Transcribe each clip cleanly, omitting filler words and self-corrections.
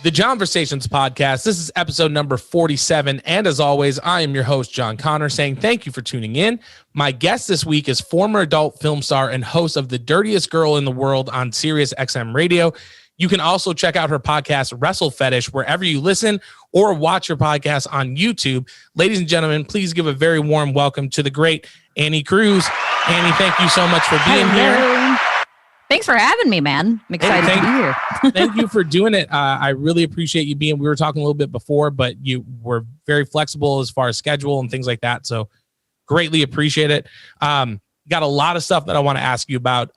The Johnversations Podcast. This is episode number 47. And as always, I am your host, John Connor, saying thank you for tuning in. My guest this week is former adult film star and host of the Dirtiest Girl in the World on SiriusXM Radio. You can also check out her podcast, Wrestlefetish, wherever you listen or watch your podcast on YouTube. Ladies and gentlemen, please give a very warm welcome to the great Annie Cruz. Annie, thank you so much for being here. Thanks for having me, man. I'm excited to be here. Thank you for doing it. I really appreciate you being. We were talking a little bit before, but you were very flexible as far as schedule and things like that. So greatly appreciate it. Got a lot of stuff that I want to ask you about.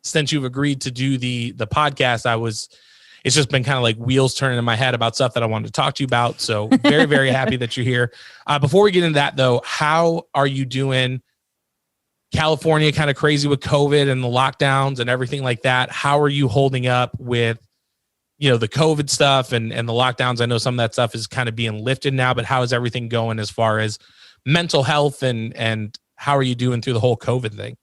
Since you've agreed to do the podcast, it's just been kind of like wheels turning in my head about stuff that I wanted to talk to you about. So very, very happy that you're here. Before we get into that though, how are you doing? California kind of crazy with COVID and the lockdowns and everything like that. How are you holding up with, the COVID stuff and the lockdowns? I know some of that stuff is kind of being lifted now, but how is everything going as far as mental health and how are you doing through the whole COVID thing?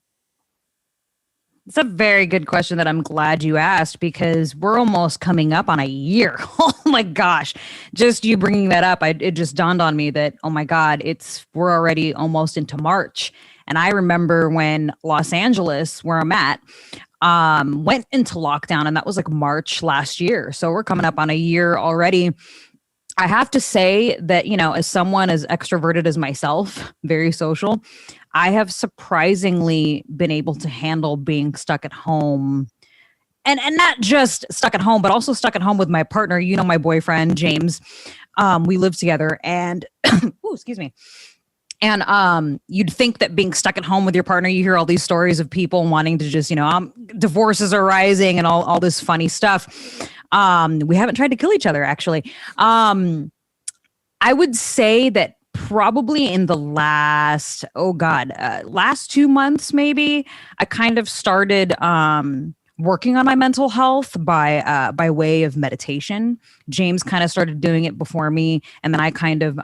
It's a very good question that I'm glad you asked because we're almost coming up on a year. Oh my gosh. Just you bringing that up, it just dawned on me that, oh my God, we're already almost into March. And I remember when Los Angeles, where I'm at, went into lockdown, and that was like March last year. So we're coming up on a year already. I have to say that, as someone as extroverted as myself, very social, I have surprisingly been able to handle being stuck at home. And not just stuck at home, but also stuck at home with my partner, my boyfriend, James. We live together and, ooh, excuse me. And you'd think that being stuck at home with your partner, you hear all these stories of people wanting to just, divorces are rising and all this funny stuff. We haven't tried to kill each other, actually. I would say that probably in the last 2 months, maybe, I kind of started working on my mental health by way of meditation. James kind of started doing it before me, and then I kind of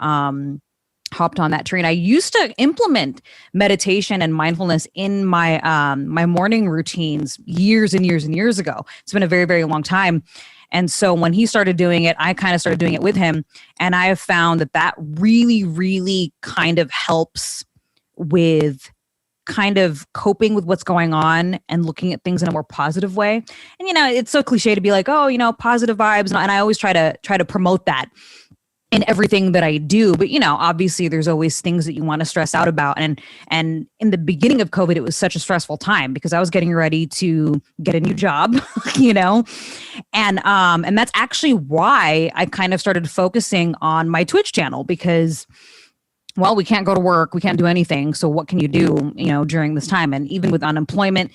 hopped on that train. I used to implement meditation and mindfulness in my my morning routines years and years and years ago. It's been a very, very long time. And so when he started doing it, I kind of started doing it with him. And I have found that really, really kind of helps with kind of coping with what's going on and looking at things in a more positive way. And, it's so cliche to be like, oh, positive vibes. And I always try to promote that in everything that I do. But, obviously there's always things that you want to stress out about. And in the beginning of COVID, it was such a stressful time because I was getting ready to get a new job, and that's actually why I kind of started focusing on my Twitch channel because, well, we can't go to work, we can't do anything. So what can you do, during this time? And even with unemployment,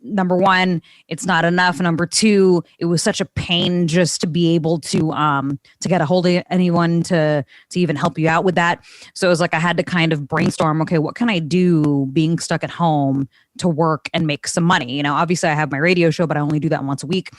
number one, it's not enough. Number two, it was such a pain just to be able to get a hold of anyone to even help you out with that. So it was like I had to kind of brainstorm, okay, what can I do being stuck at home to work and make some money? Obviously I have my radio show, but I only do that once a week.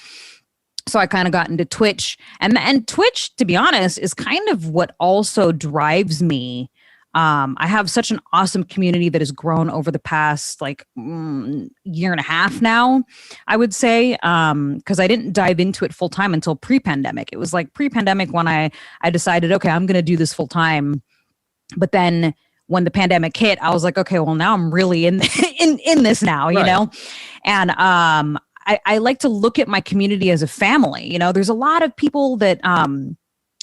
So I kind of got into Twitch, and Twitch, to be honest, is kind of what also drives me. I have such an awesome community that has grown over the past year and a half now, I would say, because I didn't dive into it full time until pre-pandemic. It was like pre-pandemic when I decided, okay, I'm going to do this full time. But then when the pandemic hit, I was like, okay, well, now I'm really in this now, right. And I like to look at my community as a family. There's a lot of people that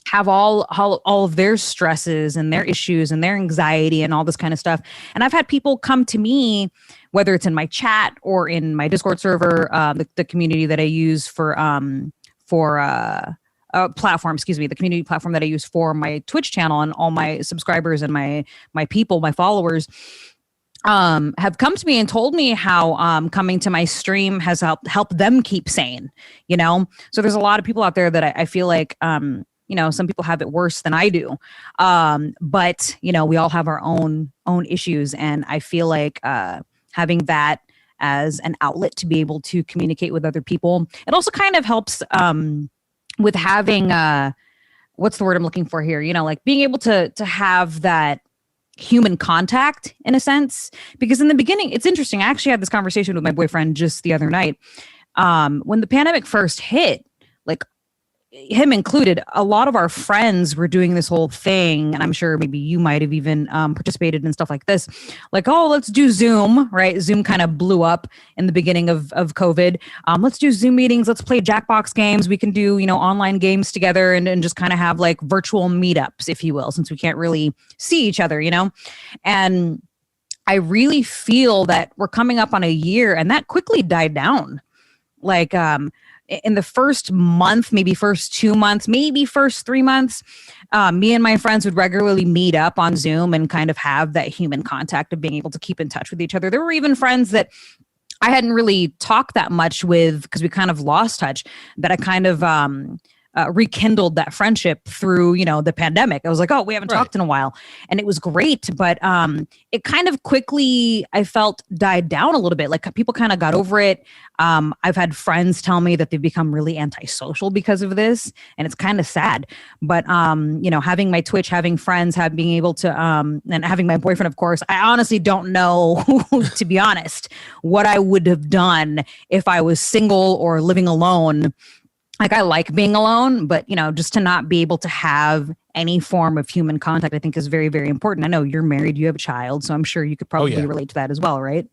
have all of their stresses and their issues and their anxiety and all this kind of stuff. And I've had people come to me, whether it's in my chat or in my Discord server, the community that I use for platform, the community platform that I use for my Twitch channel, and all my subscribers and my people, my followers, have come to me and told me how coming to my stream has helped them keep sane, So there's a lot of people out there that I feel like, some people have it worse than I do. But, we all have our own issues. And I feel like having that as an outlet to be able to communicate with other people, it also kind of helps with having, what's the word I'm looking for here? Being able to have that human contact in a sense, because in the beginning, it's interesting. I actually had this conversation with my boyfriend just the other night. When the pandemic first hit, him included, a lot of our friends were doing this whole thing, and I'm sure maybe you might have even participated in stuff like this, like, oh, let's do Zoom, right? Zoom kind of blew up in the beginning of COVID. Let's do Zoom meetings. Let's play Jackbox games. We can do, online games together and just kind of have like virtual meetups, if you will, since we can't really see each other, And I really feel that we're coming up on a year, and that quickly died down. Like, in the first month, maybe first 2 months, maybe first 3 months, me and my friends would regularly meet up on Zoom and kind of have that human contact of being able to keep in touch with each other. There were even friends that I hadn't really talked that much with because we kind of lost touch, that I kind of rekindled that friendship through, the pandemic. I was like, oh, we haven't talked in a while. And it was great. But it kind of quickly, I felt, died down a little bit. Like people kind of got over it. I've had friends tell me that they've become really antisocial because of this. And it's kind of sad. But, having my Twitch, having friends, being able to, and having my boyfriend, of course, I honestly don't know, to be honest, what I would have done if I was single or living alone. Like, I like being alone, but, just to not be able to have any form of human contact, I think is very, very important. I know you're married, you have a child, so I'm sure you could probably relate to that as well, right?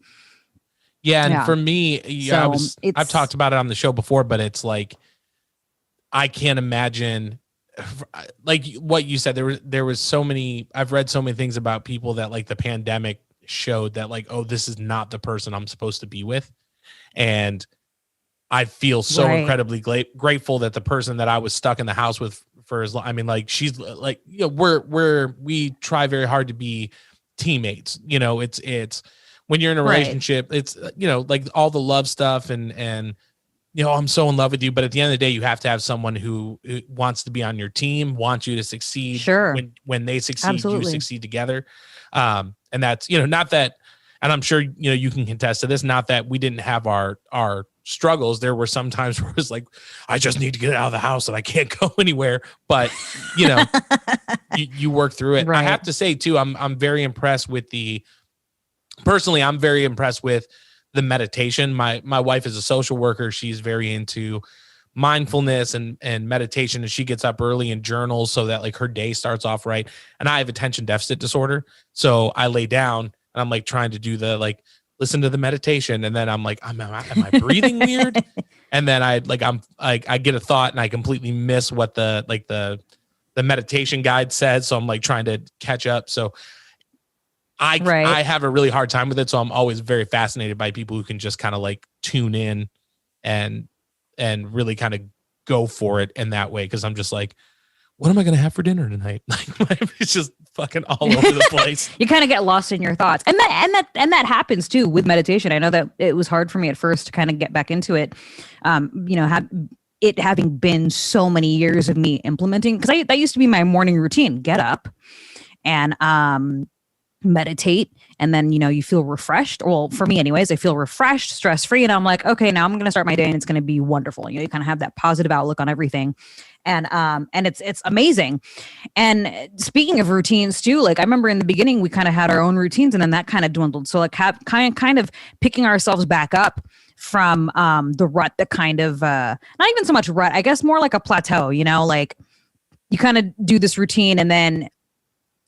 Yeah. And for me, I've talked about it on the show before, but it's like, I can't imagine, like what you said, there was so many, I've read so many things about people that like the pandemic showed that like, oh, this is not the person I'm supposed to be with. And I feel so incredibly grateful that the person that I was stuck in the house with for as long, I mean, like, she's like, we try very hard to be teammates. It's when you're in a relationship, it's, like all the love stuff and, I'm so in love with you. But at the end of the day, you have to have someone who wants to be on your team, wants you to succeed. Sure. When they succeed, Absolutely. you succeed together. And that's, not that, and I'm sure, you can contest to this, not that we didn't have our struggles. There were some times where it was like, I just need to get out of the house and I can't go anywhere. But, you work through it. Right. I have to say too, I'm very impressed with I'm very impressed with the meditation. My wife is a social worker. She's very into mindfulness and meditation, and she gets up early and journals so that like her day starts off right. And I have attention deficit disorder. So I lay down and I'm like trying to do the like, listen to the meditation. And then I'm like, am I breathing weird? And then I get a thought and I completely miss what the meditation guide said. So I'm like trying to catch up. So I have a really hard time with it. So I'm always very fascinated by people who can just kind of like tune in and really kind of go for it in that way. Cause I'm just like, what am I going to have for dinner tonight? Like, it's just fucking all over the place. You kind of get lost in your thoughts. And that happens too with meditation. I know that it was hard for me at first to kind of get back into it. It having been so many years of me implementing, because that used to be my morning routine, get up and meditate. And then, you feel refreshed. Well, for me anyways, I feel refreshed, stress-free. And I'm like, okay, now I'm going to start my day and it's going to be wonderful. You kind of have that positive outlook on everything. And it's amazing. And speaking of routines too, like I remember in the beginning, we kind of had our own routines and then that kind of dwindled. So like kind of picking ourselves back up from the rut that kind of, not even so much rut, I guess more like a plateau, like you kind of do this routine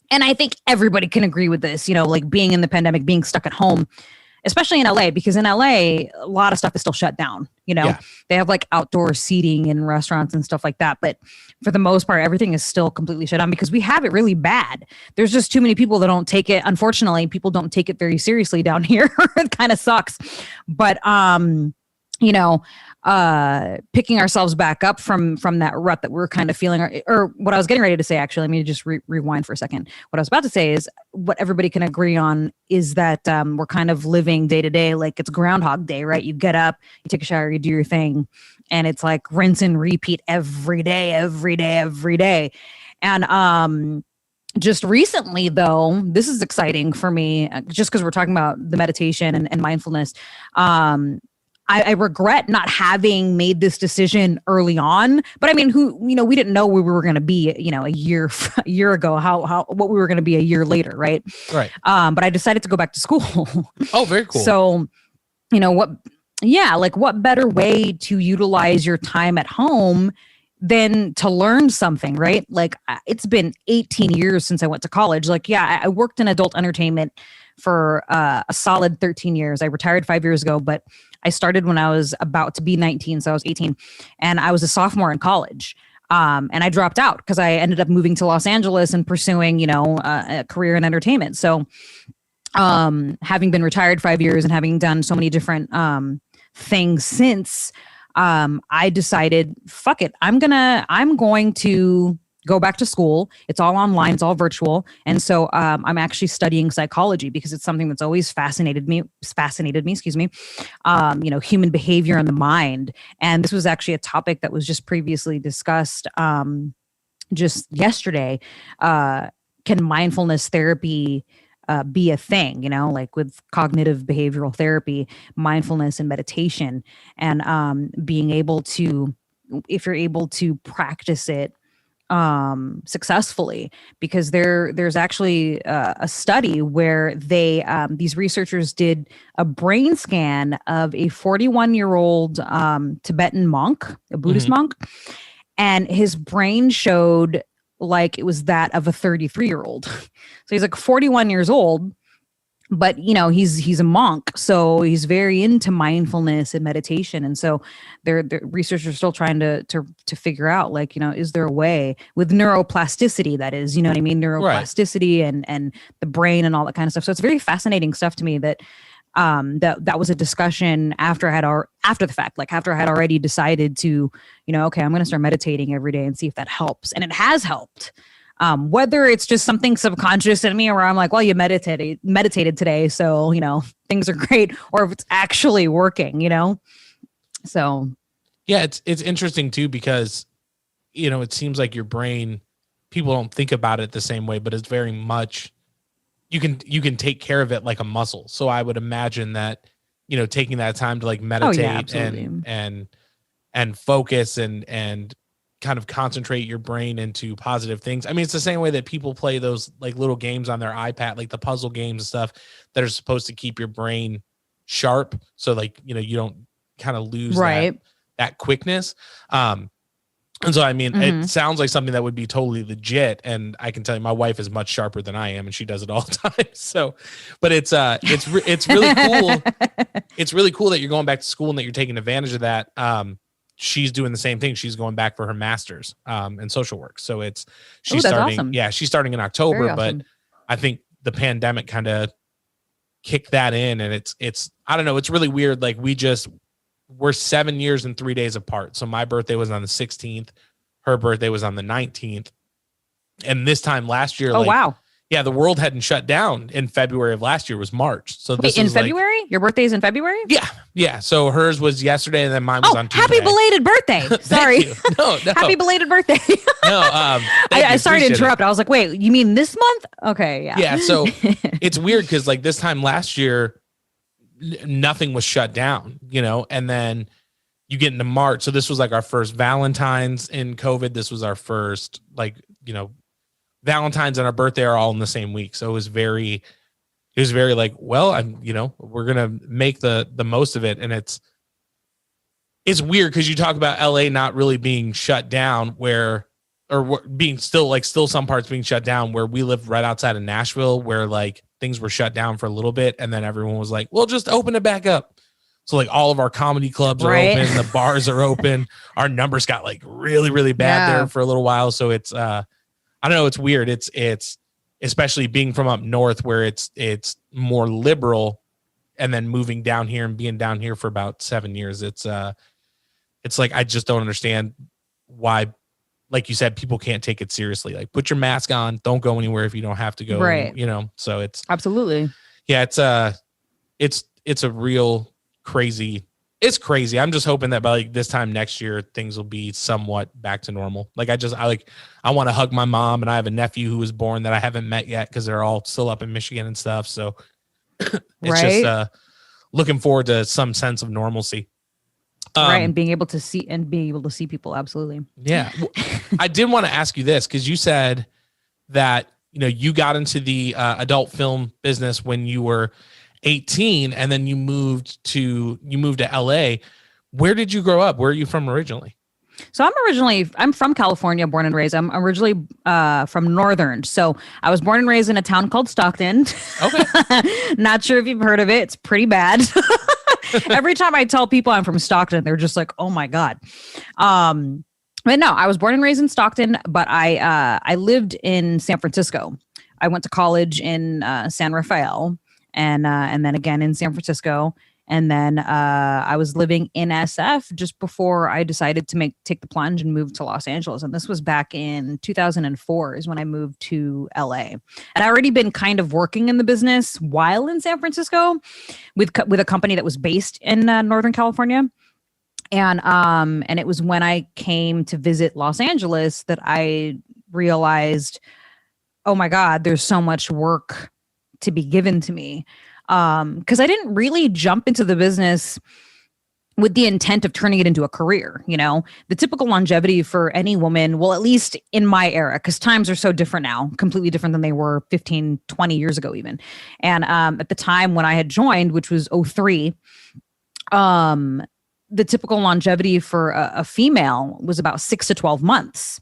and I think everybody can agree with this, like being in the pandemic, being stuck at home, especially in LA, because in LA, a lot of stuff is still shut down. They have like outdoor seating in restaurants and stuff like that. But for the most part, everything is still completely shut down because we have it really bad. There's just too many people that don't take it. Unfortunately, people don't take it very seriously down here. It kind of sucks. But, picking ourselves back up from that rut that we're kind of feeling, or what I was getting ready to say, actually, let me just rewind for a second. What I was about to say is what everybody can agree on is that we're kind of living day to day like it's Groundhog Day, right? You get up, you take a shower, you do your thing, and it's like rinse and repeat every day. And just recently, though, this is exciting for me, just because we're talking about the meditation and mindfulness. I regret not having made this decision early on, but I mean, we didn't know where we were going to be, a year ago, what we were going to be a year later. Right. Right. But I decided to go back to school. Oh, very cool. So, what better way to utilize your time at home than to learn something, right? Like it's been 18 years since I went to college. Like, yeah, I worked in adult entertainment for a solid 13 years. I retired 5 years ago, but I started when I was about to be 19. So I was 18 and I was a sophomore in college. And I dropped out because I ended up moving to Los Angeles and pursuing, a career in entertainment. So having been retired 5 years and having done so many different things since, I decided, fuck it. I'm going to go back to school. It's all online. It's all virtual. And so I'm actually studying psychology because it's something that's always fascinated me, human behavior and the mind. And this was actually a topic that was just previously discussed just yesterday. Can mindfulness therapy be a thing, like with cognitive behavioral therapy, mindfulness and meditation, and being able to, if you're able to practice it successfully, because there's actually a study where these researchers did a brain scan of a 41-year-old Tibetan monk, a Buddhist monk, and his brain showed like it was that of a 33-year-old. So he's like 41 years old, but he's a monk, so he's very into mindfulness and meditation. And so the researchers are still trying to figure out, like, is there a way with neuroplasticity, that is, what I mean, neuroplasticity, right, and the brain and all that kind of stuff. So it's very fascinating stuff to me that that was a discussion after the fact, like after I had already decided to, okay, I'm going to start meditating every day and see if that helps. And it has helped. Whether it's just something subconscious in me, or I'm like, well, you meditated today, so, things are great, or if it's actually working, so. Yeah, it's interesting too, because, it seems like your brain, people don't think about it the same way, but it's very much, you can take care of it like a muscle. So I would imagine that, taking that time to like meditate and focus and kind of concentrate your brain into positive things. I mean, it's the same way that people play those like little games on their iPad, like the puzzle games and stuff that are supposed to keep your brain sharp. So like, you don't kind of lose that quickness. And so, I mean, it sounds like something that would be totally legit. And I can tell you, my wife is much sharper than I am, and she does it all the time. So, but it's really cool. It's really cool that you're going back to school and that you're taking advantage of that. She's doing the same thing. She's going back for her master's in social work. So she's starting. Awesome. Yeah, she's starting in October. But I think the pandemic kind of kicked that in, and it's I don't know. It's really weird. Like we're 7 years and 3 days apart. So my birthday was on the 16th. Her birthday was on the 19th. And this time last year, wow. Yeah, the world hadn't shut down in February of last year. Was March. So this in February? Your birthday is in February? Yeah. So hers was yesterday, and then mine was on Tuesday. Happy belated birthday. Sorry. No. Happy belated birthday. No, I sorry to interrupt. I was like, wait, you mean this month? Okay, yeah. Yeah, so it's weird because like this time last year, nothing was shut down, and then you get into March. So this was like our first Valentine's in COVID. This was our first, Valentine's and our birthday are all in the same week. So it was very like, well, we're going to make the most of it. And it's weird because you talk about LA not really being shut down being still some parts being shut down, where we live right outside of Nashville, where like things were shut down for a little bit. And then everyone was like, well, just open it back up. So like all of our comedy clubs are open, the bars are open. Our numbers got like really, really bad there for a little while. So it's, I don't know. It's weird. It's especially being from up north where it's more liberal, and then moving down here and being down here for about 7 years. It's like, I just don't understand why, like you said, people can't take it seriously. Like, put your mask on, don't go anywhere if you don't have to go. Right. So it's absolutely. Yeah. It's a real crazy. It's crazy. I'm just hoping that by like this time next year, things will be somewhat back to normal. Like I want to hug my mom, and I have a nephew who was born that I haven't met yet because they're all still up in Michigan and stuff. So it's just looking forward to some sense of normalcy. Right. And being able to see people. Absolutely. Yeah. I did want to ask you this, because you said that, you got into the adult film business when you were 18, and then you moved to LA. Where did you grow up? Where are you from originally? So I'm from California, born and raised. I'm originally from Northern. So I was born and raised in a town called Stockton. Okay. Not sure if you've heard of it. It's pretty bad. Every time I tell people I'm from Stockton, they're just like, oh my God. But no, I was born and raised in Stockton, but I lived in San Francisco. I went to college in San Rafael and then again in San Francisco. And then I was living in SF just before I decided to take the plunge and move to Los Angeles. And this was back in 2004 is when I moved to LA. And I already been kind of working in the business while in San Francisco with a company that was based in Northern California. And it was when I came to visit Los Angeles that I realized, oh my God, there's so much work to be given to me. Because I didn't really jump into the business with the intent of turning it into a career. You know, the typical longevity for any woman, well, at least in my era, because times are so different now, completely different than they were 15, 20 years ago even. And at the time when I had joined, which was 2003, the typical longevity for a female was about 6 to 12 months.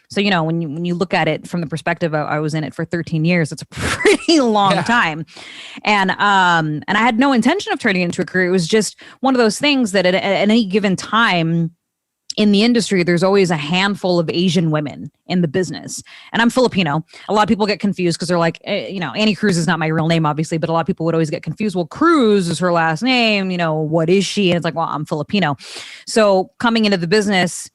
So, you know, when you look at it from the perspective of I was in it for 13 years, it's a pretty long time. And I had no intention of turning it into a career. It was just one of those things that at any given time in the industry, there's always a handful of Asian women in the business. And I'm Filipino. A lot of people get confused because they're like, you know, Annie Cruz is not my real name, obviously, but a lot of people would always get confused. Well, Cruz is her last name. You know, what is she? And it's like, well, I'm Filipino. So coming into the business,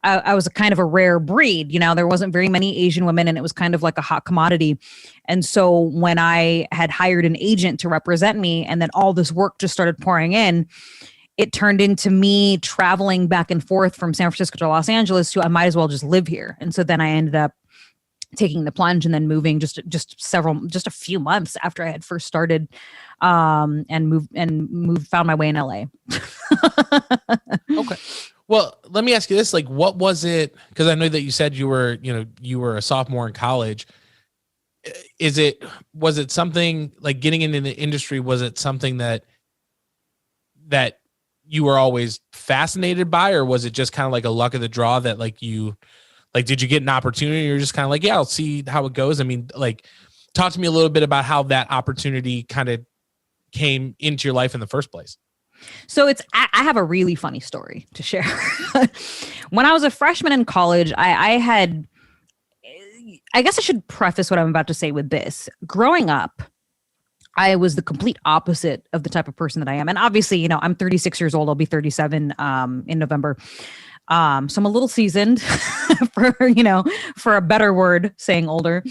I was a kind of a rare breed. You know, there wasn't very many Asian women and it was kind of like a hot commodity. And so when I had hired an agent to represent me and then all this work just started pouring in, it turned into me traveling back and forth from San Francisco to Los Angeles to I might as well just live here. And so then I ended up taking the plunge and then moving just a few months after I had first started and found my way in LA. Okay. Well, let me ask you this, like, what was it? Because I know that you said you were a sophomore in college. Was it something like getting into the industry? Was it something that you were always fascinated by, or was it just kind of like a luck of the draw that did you get an opportunity? You're just kind of like, yeah, I'll see how it goes. I mean, like, talk to me a little bit about how that opportunity kind of came into your life in the first place. So I have a really funny story to share. When I was a freshman in college, I guess I should preface what I'm about to say with this. Growing up, I was the complete opposite of the type of person that I am. And obviously, you know, I'm 36 years old. I'll be 37 in November. So I'm a little seasoned for a better word, saying older.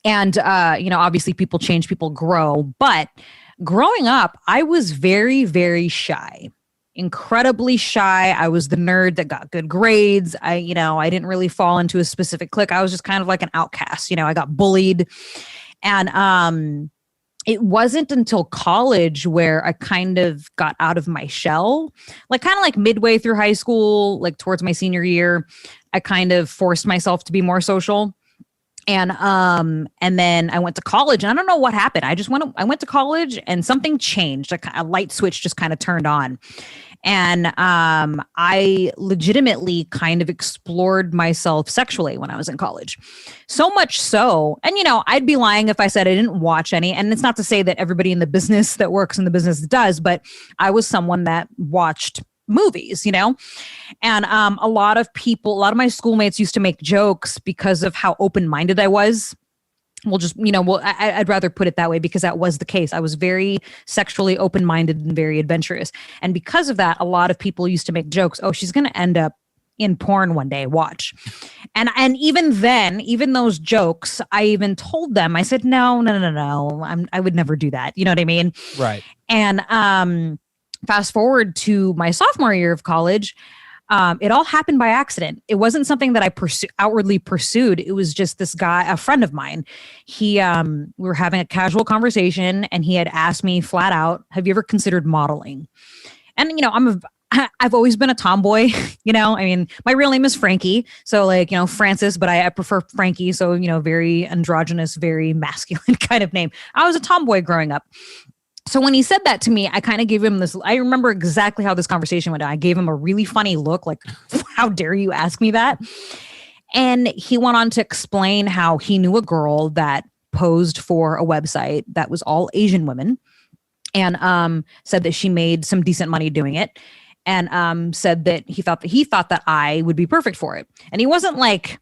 Obviously people change, people grow, but growing up, I was very, very shy, incredibly shy. I was the nerd that got good grades. I didn't really fall into a specific clique. I was just kind of like an outcast. You know, I got bullied. And it wasn't until college where I kind of got out of my shell, kind of midway through high school, towards my senior year, I kind of forced myself to be more social. And then I went to college and I don't know what happened. I went to college and something changed. A light switch just kind of turned on. And I legitimately kind of explored myself sexually when I was in college. So much so, and I'd be lying if I said I didn't watch any. And it's not to say that everybody in the business that works in the business does, but I was someone that watched movies, and a lot of my schoolmates used to make jokes because of how open-minded I was. I'd rather put it that way because that was the case. I was very sexually open-minded and very adventurous. And because of that, a lot of people used to make jokes. Oh, she's going to end up in porn one day. Watch. And even then, even those jokes, I even told them, I said, no. I would never do that. You know what I mean? Right. And, fast forward to my sophomore year of college, it all happened by accident. It wasn't something that I outwardly pursued. It was just this guy, a friend of mine. We were having a casual conversation and he had asked me flat out, have you ever considered modeling? And, I've always been a tomboy, I mean, my real name is Frankie. So Francis, but I prefer Frankie. So, very androgynous, very masculine kind of name. I was a tomboy growing up. So when he said that to me, I kind of gave him this, I remember exactly how this conversation went down. I gave him a really funny look, like, how dare you ask me that? And he went on to explain how he knew a girl that posed for a website that was all Asian women, and said that she made some decent money doing it, and said that he thought that I would be perfect for it. And he wasn't like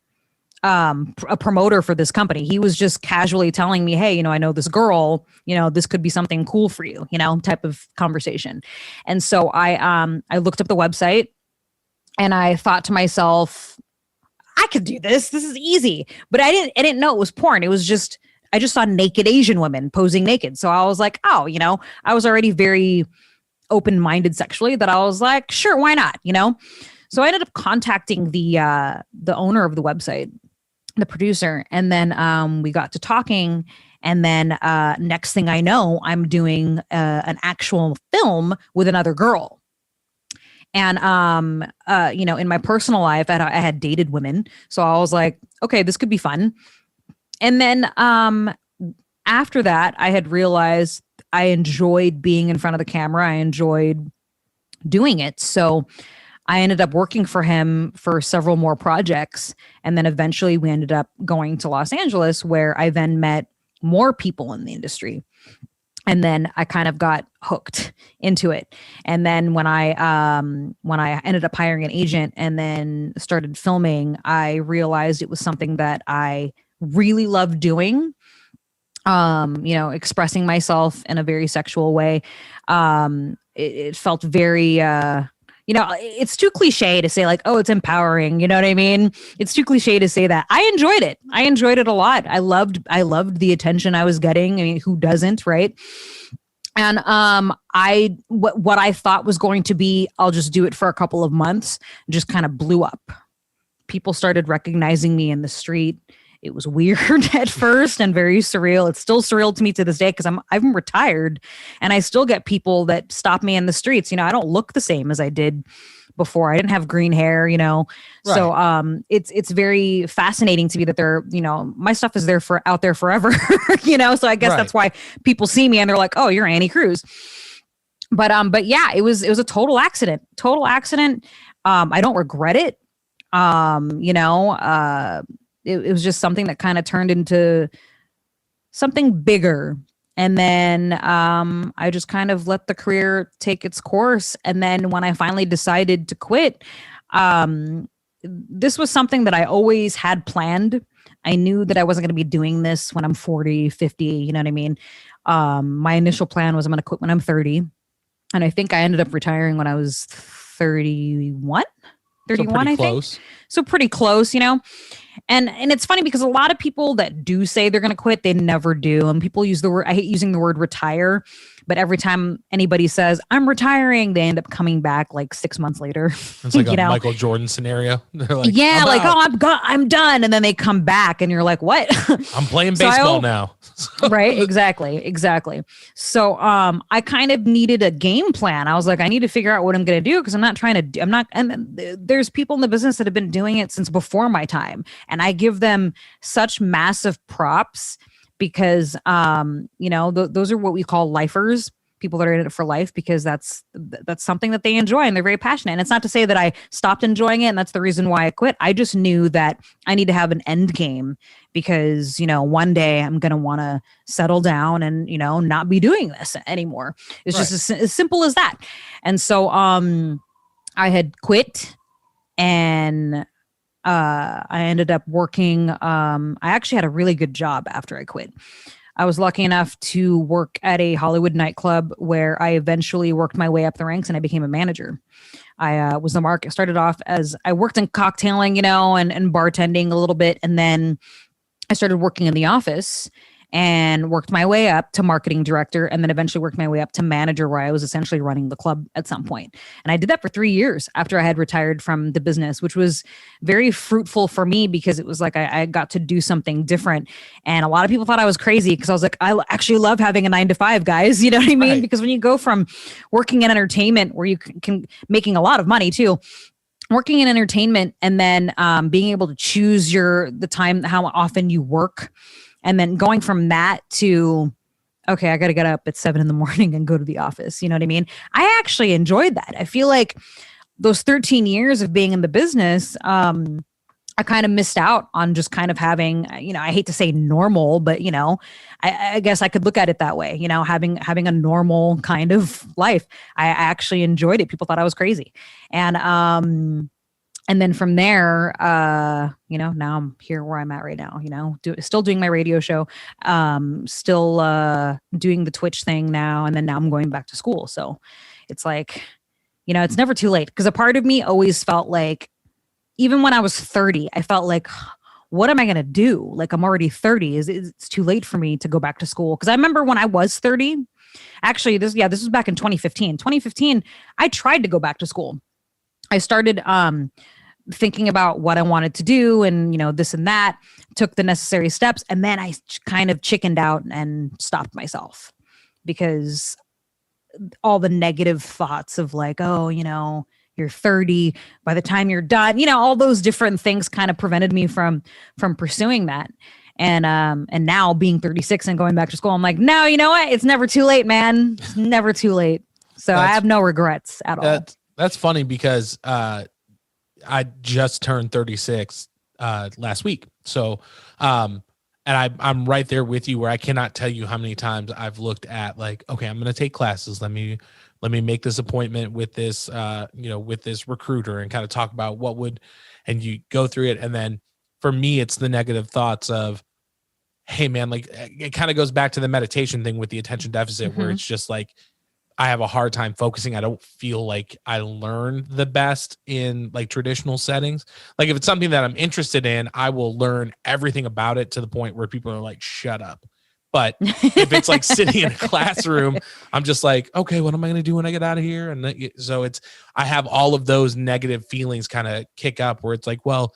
a promoter for this company. He was just casually telling me, hey, I know this girl, this could be something cool for you, type of conversation. And so I looked up the website and I thought to myself, I could do this. This is easy. But I didn't know it was porn. It was just, I just saw naked Asian women posing naked. So I was like, oh, I was already very open-minded sexually, that I was like, sure, why not? So I ended up contacting the owner of the website, the producer, and then we got to talking, and then next thing I know, I'm doing an actual film with another girl. And in my personal life, I had dated women, so I was like, okay, this could be fun. And then after that, I had realized I enjoyed being in front of the camera. I enjoyed doing it, so I ended up working for him for several more projects. And then eventually we ended up going to Los Angeles, where I then met more people in the industry. And then I kind of got hooked into it. And then when I ended up hiring an agent and then started filming, I realized it was something that I really loved doing. Expressing myself in a very sexual way. It felt very, it's too cliche to say like, oh, it's empowering. You know what I mean? It's too cliche to say that. I enjoyed it. I enjoyed it a lot. I loved the attention I was getting. I mean, who doesn't, right? And what I thought was going to be, I'll just do it for a couple of months, just kind of blew up. People started recognizing me in the street. It was weird at first and very surreal. It's still surreal to me to this day because I'm retired, and I still get people that stop me in the streets. I don't look the same as I did before. I didn't have green hair, Right. So it's very fascinating to me that they're, my stuff is out there forever, So I guess Right. That's why people see me and they're like, oh, you're Annie Cruz. But yeah, it was a total accident. I don't regret it. It was just something that kind of turned into something bigger. And then I just kind of let the career take its course. And then when I finally decided to quit, this was something that I always had planned. I knew that I wasn't going to be doing this when I'm 40, 50, you know what I mean? My initial plan was I'm going to quit when I'm 30. And I think I ended up retiring when I was 31, So pretty I close. think. So pretty close, And it's funny because a lot of people that do say they're going to quit, they never do. And people use the word, I hate using the word retire, but every time anybody says I'm retiring, they end up coming back like 6 months later. It's like a Michael Jordan scenario. They're like, yeah, like, oh, I'm done. And then they come back and you're like, what? I'm playing baseball now. Right. Exactly. So I kind of needed a game plan. I was like, I need to figure out what I'm going to do because and there's people in the business that have been doing it since before my time. And I give them such massive props because, those are what we call lifers, people that are in it for life, because that's something that they enjoy and they're very passionate. And it's not to say that I stopped enjoying it and that's the reason why I quit. I just knew that I need to have an end game because, one day I'm going to want to settle down and, not be doing this anymore. It's Right. just as simple as that. And so I had quit and I ended up working. I actually had a really good job after I quit. I was lucky enough to work at a Hollywood nightclub where I eventually worked my way up the ranks and I became a manager. I was the market. Started off as I worked in cocktailing, and bartending a little bit. And then I started working in the office and worked my way up to marketing director, and then eventually worked my way up to manager, where I was essentially running the club at some point. And I did that for 3 years after I had retired from the business, which was very fruitful for me because it was like I got to do something different. And a lot of people thought I was crazy because I was like, I actually love having a 9-to-5, guys. You know what I mean? Right. Because when you go from working in entertainment, where you can making a lot of money too, working in entertainment, and then being able to choose the time, how often you work, and then going from that to okay, I got to get up at 7 a.m. and go to the office. You know what I mean? I actually enjoyed that. I feel like those 13 years of being in the business, I kind of missed out on just kind of having, I hate to say normal, but, I guess I could look at it that way, having a normal kind of life. I actually enjoyed it. People thought I was crazy. And then from there, now I'm here where I'm at right now, still doing my radio show, still doing the Twitch thing now. And then now I'm going back to school. So it's like, it's never too late. Because a part of me always felt like, even when I was 30, I felt like, what am I going to do? Like, I'm already 30. It's too late for me to go back to school. Because I remember when I was 30, actually, this was back in 2015. 2015, I tried to go back to school. I started thinking about what I wanted to do and, this and that, took the necessary steps. And then I kind of chickened out and stopped myself because all the negative thoughts of like, oh, you're 30 by the time you're done, all those different things kind of prevented me from pursuing that. And now being 36 and going back to school, I'm like, no, you know what? It's never too late, man. It's never too late. So I have no regrets at all. That's funny because I just turned 36 last week. So and I'm right there with you where I cannot tell you how many times I've looked at like, okay, I'm going to take classes. Let me make this appointment with this, with this recruiter and kind of talk about and you go through it. And then for me, it's the negative thoughts of, hey man, like it kind of goes back to the meditation thing with the attention deficit where it's just like, I have a hard time focusing. I don't feel like I learn the best in like traditional settings. Like if it's something that I'm interested in, I will learn everything about it to the point where people are like, shut up. But if it's like sitting in a classroom, I'm just like, okay, what am I going to do when I get out of here? And so I have all of those negative feelings kind of kick up where it's like, well,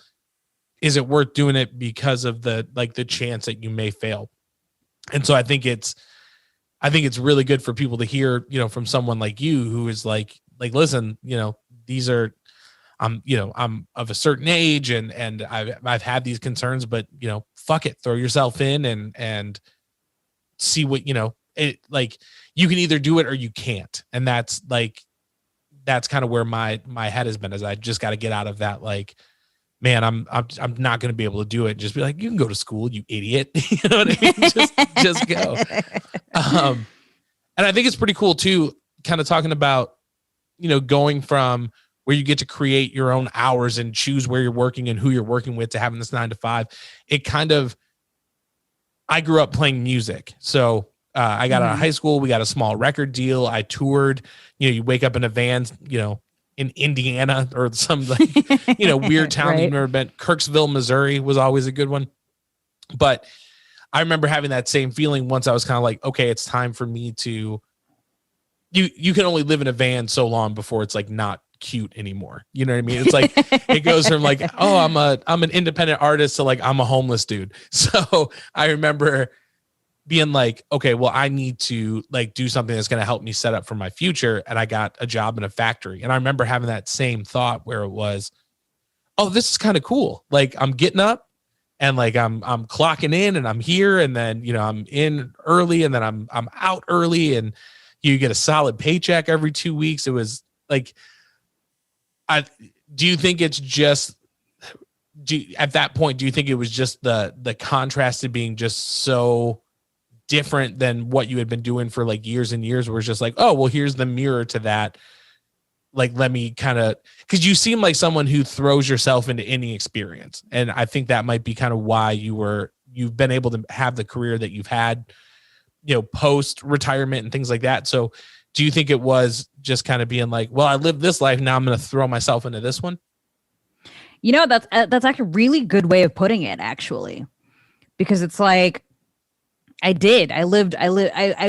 is it worth doing it because of the chance that you may fail? And so I think it's really good for people to hear, from someone like you who is like, listen, these are, I'm of a certain age and I've had these concerns, but fuck it, throw yourself in and see what, it like you can either do it or you can't. And that's kind of where my head has been is I just got to get out of that. Like, man, I'm not going to be able to do it. Just be like, you can go to school, you idiot. You know what I mean? Just go. And I think it's pretty cool too, kind of talking about, going from where you get to create your own hours and choose where you're working and who you're working with to having this 9 to 5. I grew up playing music. So I got out of high school. We got a small record deal. I toured, you wake up in a van, in Indiana or some weird town that you've never been. Kirksville, Missouri was always a good one. But I remember having that same feeling once I was kind of like, okay, it's time for me to, you can only live in a van so long before it's like not cute anymore. You know what I mean? It's like, it goes from like, oh, I'm an independent artist to like, I'm a homeless dude. So I remember being like, okay, well, I need to like do something that's going to help me set up for my future. And I got a job in a factory. And I remember having that same thought where it was, oh, this is kind of cool. Like I'm getting up and like I'm clocking in and I'm here and then, I'm in early and then I'm out early and you get a solid paycheck every 2 weeks. It was like, do you think it's just, at that point, do you think it was just the contrast to being just so different than what you had been doing for like years and years where it's just like, oh, well, here's the mirror to that. Like, let me kind of, because you seem like someone who throws yourself into any experience. And I think that might be kind of why you've been able to have the career that you've had, post retirement and things like that. So do you think it was just kind of being like, well, I lived this life. Now I'm going to throw myself into this one. That's actually a really good way of putting it, actually, because it's like, I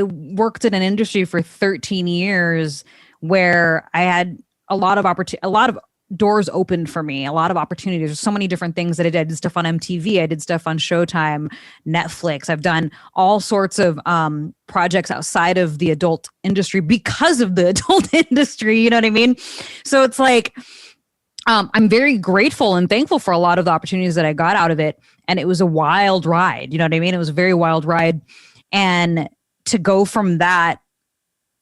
worked in an industry for 13 years where I had a lot of doors opened for me, a lot of opportunities. There's so many different things that I did. I did stuff on MTV. I did stuff on Showtime, Netflix. I've done all sorts of projects outside of the adult industry because of the adult industry. You know what I mean? So it's like, I'm very grateful and thankful for a lot of the opportunities that I got out of it. And it was a wild ride. You know what I mean? It was a very wild ride. And to go from that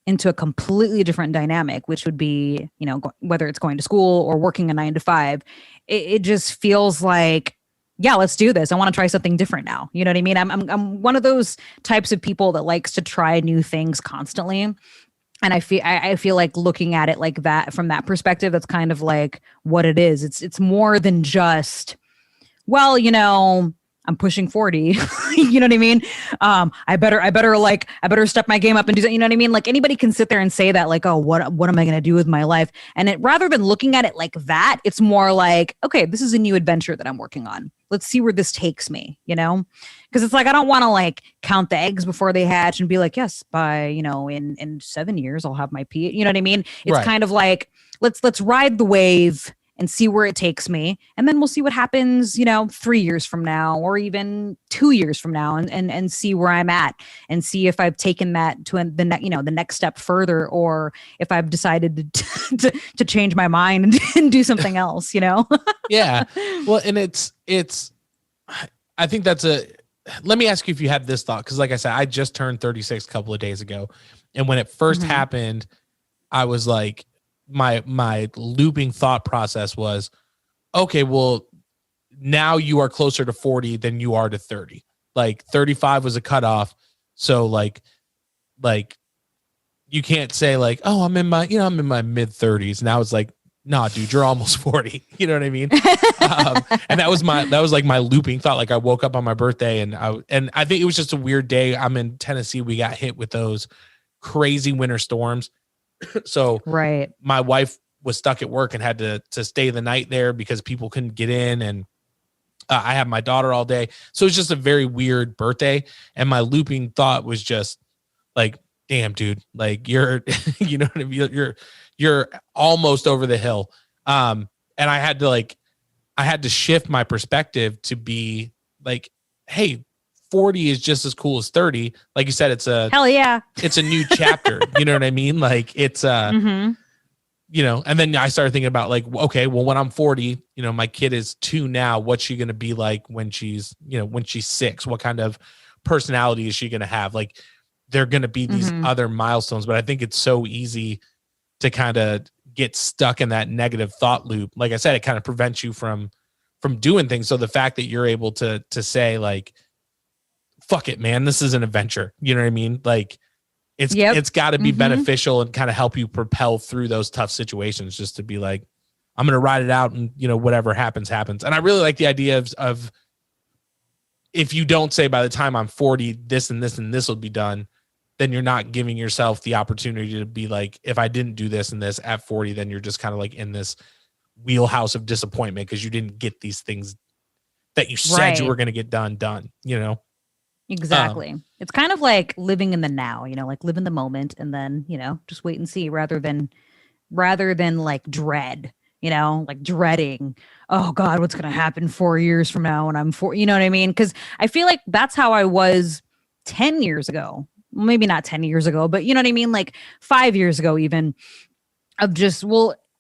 into a completely different dynamic, which would be, whether it's going to school or working a 9 to 5, it just feels like, yeah, let's do this. I want to try something different now. You know what I mean? I'm one of those types of people that likes to try new things constantly. And I feel like looking at it like that, from that perspective, that's kind of like what it is. It's more than just, well, I'm pushing 40. You know what I mean? I better step my game up and do that. You know what I mean? Like, anybody can sit there and say that, like, oh, what am I going to do with my life? And rather than looking at it like that, it's more like, okay, this is a new adventure that I'm working on. Let's see where this takes me, because it's like, I don't want to like count the eggs before they hatch and be like, yes, by, in 7 years, I'll have my pea. You know what I mean? It's kind of like, let's ride the wave and see where it takes me. And then we'll see what happens, 3 years from now, or even 2 years from now, and see where I'm at, and see if I've taken that to the next step further, or if I've decided to change my mind and do something else, Yeah. Well, and I think let me ask you if you had this thought. Cause like I said, I just turned 36 a couple of days ago. And when it first happened, I was like, my looping thought process was, okay, well, now you are closer to 40 than you are to 30. Like 35 was a cutoff. So like you can't say like, oh, I'm in my mid 30s. Now it's like, nah, dude, you're almost 40. You know what I mean? And that was like my looping thought. Like, I woke up on my birthday and I think it was just a weird day. I'm in Tennessee. We got hit with those crazy winter storms. So my wife was stuck at work and had to stay the night there because people couldn't get in. And I had my daughter all day. So it was just a very weird birthday. And my looping thought was just like, damn, dude, like you're, you know what I mean? You're almost over the hill. And I had to shift my perspective to be like, hey, 40 is just as cool as 30. Like you said, hell yeah. It's a new chapter. You know what I mean? Like it's, and then I started thinking about like, okay, well, when I'm 40, my kid is 2 now. What's she going to be like when she's 6? What kind of personality is she going to have? Like, they're going to be these other milestones, but I think it's so easy to kind of get stuck in that negative thought loop. Like I said, it kind of prevents you from doing things. So the fact that you're able to say like, fuck it, man, this is an adventure. You know what I mean? Like it's got to be beneficial and kind of help you propel through those tough situations, just to be like, I'm going to ride it out and, whatever happens. And I really like the idea of if you don't say by the time I'm 40, this and this and this will be done, then you're not giving yourself the opportunity to be like, if I didn't do this and this at 40, then you're just kind of like in this wheelhouse of disappointment because you didn't get these things that you said you were going to get done, Exactly. It's kind of like living in the now, like live in the moment and then, just wait and see rather than like dread, like dreading, oh God, what's going to happen 4 years from now when I'm 4, you know what I mean? Because I feel like that's how I was 10 years ago. Maybe not 10 years ago, but you know what I mean? Like 5 years ago, even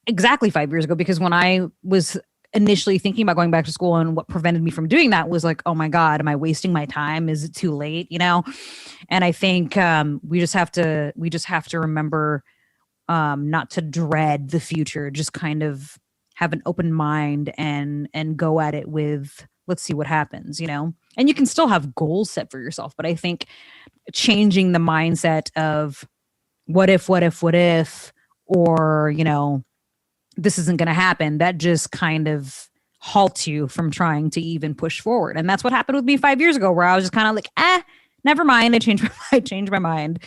exactly 5 years ago, because when I was initially thinking about going back to school, and what prevented me from doing that was like, oh my God, am I wasting my time? Is it too late? And I think we just have to remember not to dread the future, just kind of have an open mind and go at it with, let's see what happens, and you can still have goals set for yourself. But I think changing the mindset of what if, or, this isn't going to happen, that just kind of halts you from trying to even push forward. And that's what happened with me 5 years ago, where I was just kind of like, never mind. I changed my mind.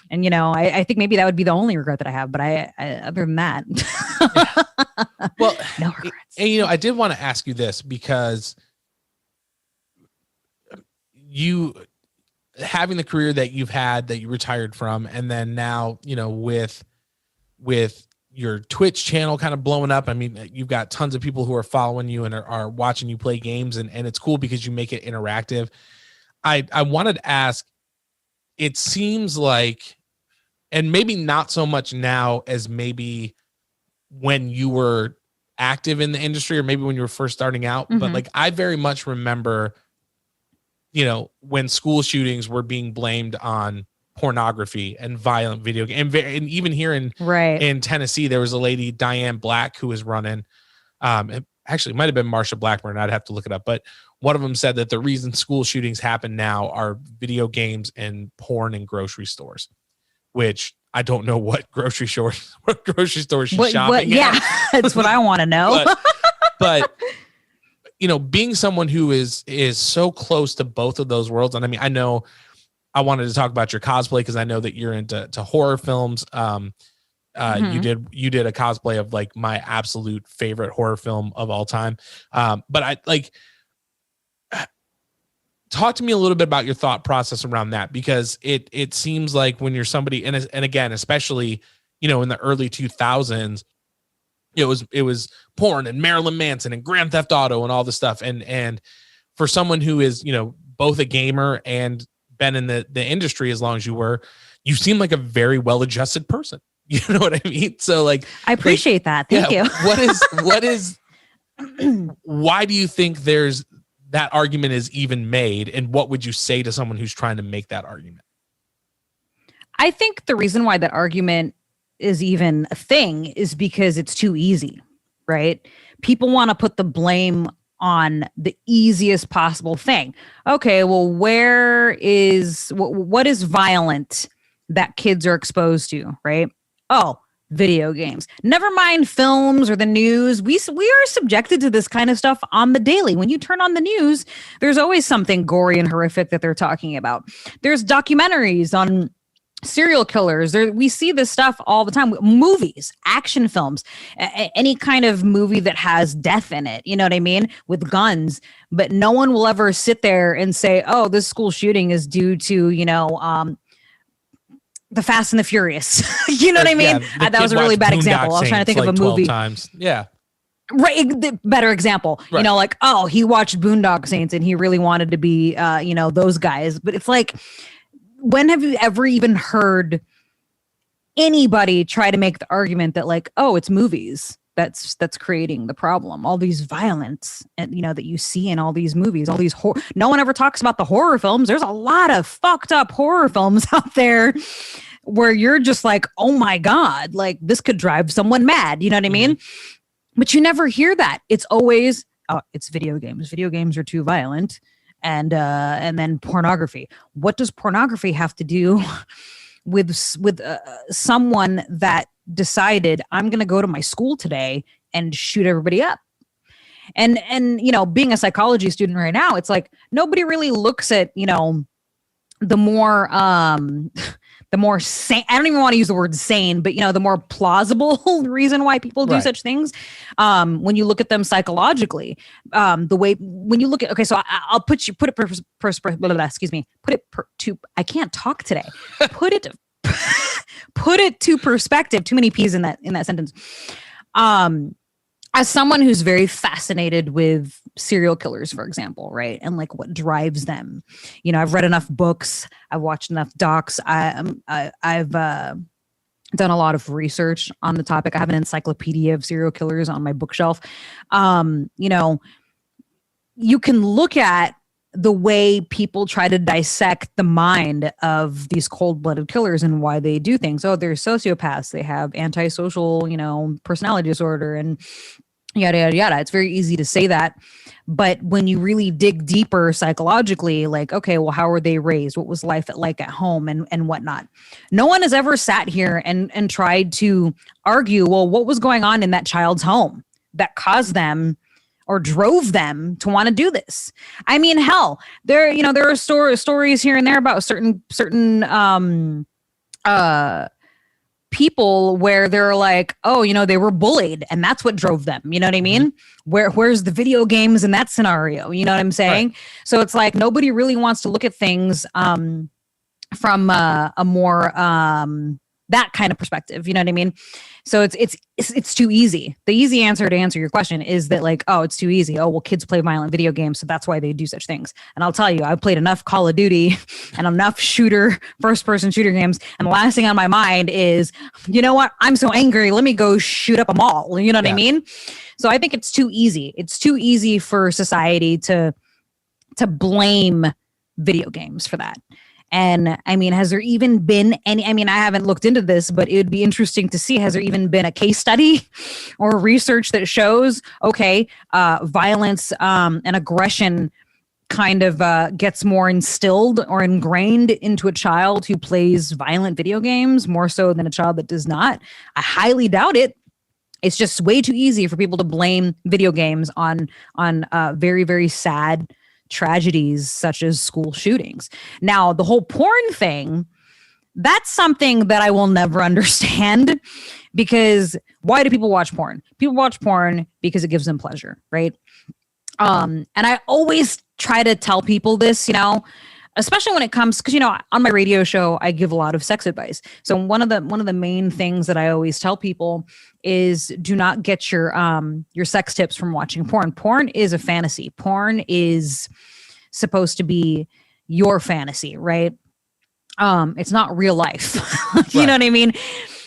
And, I think maybe that would be the only regret that I have. But I other than that, well, no regrets. And, I did want to ask you this, because you having the career that you've had, that you retired from, and then now, with your Twitch channel kind of blowing up. I mean, you've got tons of people who are following you and are watching you play games, and it's cool because you make it interactive. I wanted to ask, it seems like, and maybe not so much now as maybe when you were active in the industry, or maybe when you were first starting out, but like, I very much remember, when school shootings were being blamed on pornography and violent video game. And even here in Tennessee, there was a lady, Diane Black, who was running, actually it might've been Marsha Blackburn. I'd have to look it up, but one of them said that the reason school shootings happen now are video games and porn in grocery stores, which I don't know what grocery stores she's shopping at. That's what I want to know. but you know, being someone who is so close to both of those worlds. And I mean, I know I wanted to talk about your cosplay because I know that you're into horror films. You did a cosplay of like my absolute favorite horror film of all time. But I like, talk to me a little bit about your thought process around that, because it seems like when you're somebody, and again, especially, you know, in the early 2000s, it was porn and Marilyn Manson and Grand Theft Auto and all this stuff. And for someone who is, you know, both a gamer and been in the industry as long as you were, you seem like a very well-adjusted person. You know what I mean? So like, I appreciate that. Thank you. What is, why do you think that argument is even made? And what would you say to someone who's trying to make that argument? I think the reason why that argument is even a thing is because it's too easy, right? People want to put the blame on the easiest possible thing. Okay, well, what is violent that kids are exposed to, right? Oh, video games. Never mind films or the news. We are subjected to this kind of stuff on the daily. When you turn on the news, there's always something gory and horrific that they're talking about. There's documentaries on serial killers. We see this stuff all the time. Movies, action films, any kind of movie that has death in it, you know what I mean? With guns. But no one will ever sit there and say, oh, this school shooting is due to, you know, the Fast and the Furious. You know what I mean? Yeah, that was a really bad example. I was trying to think of a movie. Times. Yeah. Right. The better example, right. You know, like, oh, he watched Boondock Saints and he really wanted to be, you know, those guys. But it's like, when have you ever even heard anybody try to make the argument that like, oh, it's movies that's creating the problem? All these violence and, you know, that you see in all these movies, all these no one ever talks about the horror films. There's a lot of fucked up horror films out there where you're just like, oh my God, like this could drive someone mad. You know what I mean? But you never hear that. It's always, oh, it's video games. Video games are too violent. And then pornography. What does pornography have to do with someone that decided I'm going to go to my school today and shoot everybody up? And you know, being a psychology student right now, it's like nobody really looks at, you know, the more sane, I don't even want to use the word sane, but you know, the more plausible reason why people do such things. When you look at them psychologically, the way, when you look at, okay, so I'll put I can't talk today. Put it to perspective. Too many P's in that sentence. As someone who's very fascinated with serial killers, for example, right? And like what drives them. You know, I've read enough books. I've watched enough docs. I've done a lot of research on the topic. I have an encyclopedia of serial killers on my bookshelf. You know, you can look at the way people try to dissect the mind of these cold-blooded killers and why they do things. Oh, they're sociopaths. They have antisocial, you know, personality disorder and yada, yada, yada. It's very easy to say that. But when you really dig deeper psychologically, like, okay, well, how were they raised? What was life like at home and whatnot? No one has ever sat here and tried to argue, well, what was going on in that child's home that caused them or drove them to want to do this? I mean, hell, there are stories here and there about certain people where they're like, oh, you know, they were bullied and that's what drove them. You know what I mean? Where's the video games in that scenario? You know what I'm saying? Right. So it's like nobody really wants to look at things from a more that kind of perspective. You know what I mean? So it's too easy. The easy answer to answer your question is that like, oh, it's too easy. Oh, well, kids play violent video games, so that's why they do such things. And I'll tell you, I've played enough Call of Duty and enough first-person shooter games, and the last thing on my mind is, you know what? I'm so angry. Let me go shoot up a mall. You know what I mean? So I think it's too easy. It's too easy for society to blame video games for that. And I mean, has there even been any, I mean, I haven't looked into this, but it would be interesting to see, has there even been a case study or research that shows, okay, violence and aggression kind of gets more instilled or ingrained into a child who plays violent video games more so than a child that does not? I highly doubt it. It's just way too easy for people to blame video games on very, very sad tragedies such as school shootings. Now, the whole porn thing, that's something that I will never understand, because why do people watch porn? People watch porn because it gives them pleasure, right? And I always try to tell people this, you know, especially when it comes, because, you know, on my radio show, I give a lot of sex advice. So one of the main things that I always tell people is do not get your sex tips from watching porn. Porn is a fantasy. Porn is supposed to be your fantasy, right? It's not real life. You know what I mean?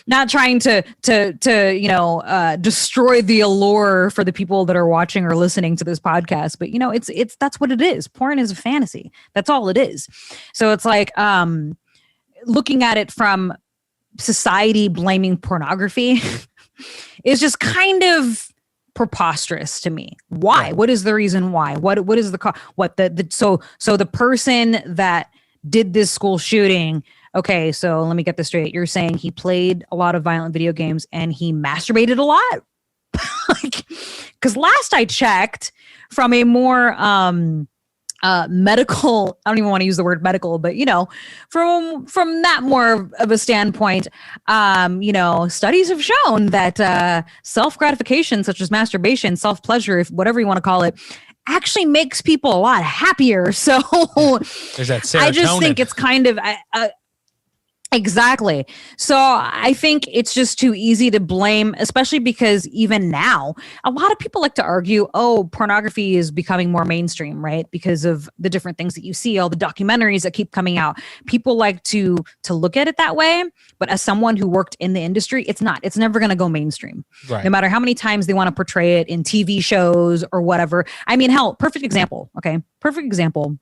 Not trying to you know, destroy the allure for the people that are watching or listening to this podcast, but you know, it's that's what it is. Porn is a fantasy. That's all it is. So it's like looking at it from society blaming pornography is just kind of preposterous to me. Why? What is the reason why? What is the so the person that did this school shooting, okay, so let me get this straight. You're saying he played a lot of violent video games and he masturbated a lot? Like, because last I checked, from a more medical, I don't even want to use the word medical, but you know, from that more of a standpoint, you know, studies have shown that self-gratification, such as masturbation, self-pleasure, if whatever you want to call it, actually makes people a lot happier. So there's that serotonin. I just think it's kind of exactly. So I think it's just too easy to blame, especially because even now, a lot of people like to argue, oh, pornography is becoming more mainstream, right? Because of the different things that you see, all the documentaries that keep coming out. People like to look at it that way. But as someone who worked in the industry, it's not. It's never going to go mainstream. Right. No matter how many times they want to portray it in TV shows or whatever. I mean, hell, perfect example. Okay. Perfect example.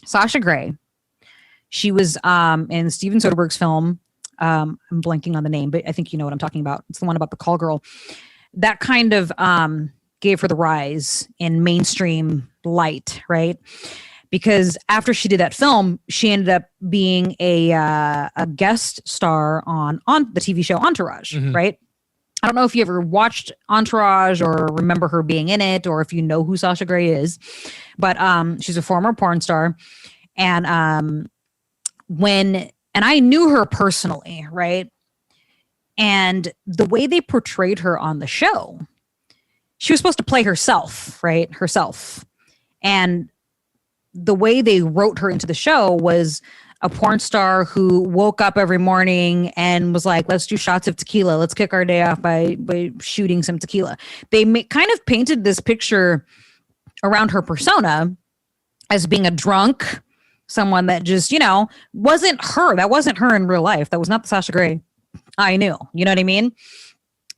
Sasha Grey. She was in Steven Soderbergh's film. I'm blanking on the name, but I think you know what I'm talking about. It's the one about the call girl. That kind of gave her the rise in mainstream light, right? Because after she did that film, she ended up being a guest star on the TV show Entourage, right? I don't know if you ever watched Entourage or remember her being in it, or if you know who Sasha Grey is, but she's a former porn star. And I knew her personally, right? And the way they portrayed her on the show, she was supposed to play herself, right? Herself. And the way they wrote her into the show was a porn star who woke up every morning and was like, let's do shots of tequila. Let's kick our day off by shooting some tequila. They kind of painted this picture around her persona as being a drunk, someone that just, you know, wasn't her. That wasn't her in real life. That was not the Sasha Grey I knew. You know what I mean?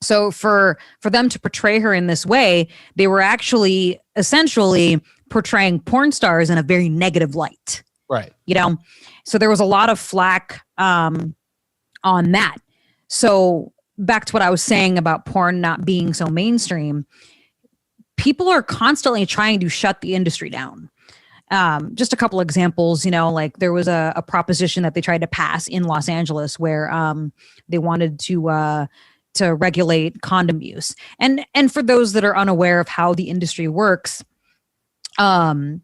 So for them to portray her in this way, they were actually essentially portraying porn stars in a very negative light. Right. You know? So there was a lot of flack on that. So back to what I was saying about porn not being so mainstream, people are constantly trying to shut the industry down. Just a couple examples, you know, like there was a proposition that they tried to pass in Los Angeles where they wanted to regulate condom use. And for those that are unaware of how the industry works, and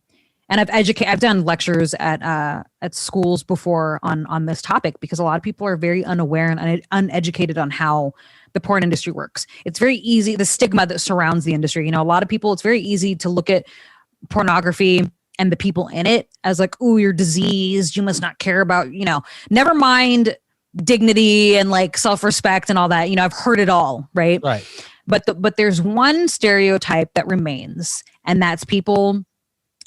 I've done lectures at schools before on this topic, because a lot of people are very unaware and uneducated on how the porn industry works. It's very easy, the stigma that surrounds the industry. You know, a lot of people, it's very easy to look at pornography and the people in it as like, oh, you're diseased. You must not care about, you know, never mind dignity and like self-respect and all that. You know, I've heard it all, right? Right. But there's one stereotype that remains, and that's people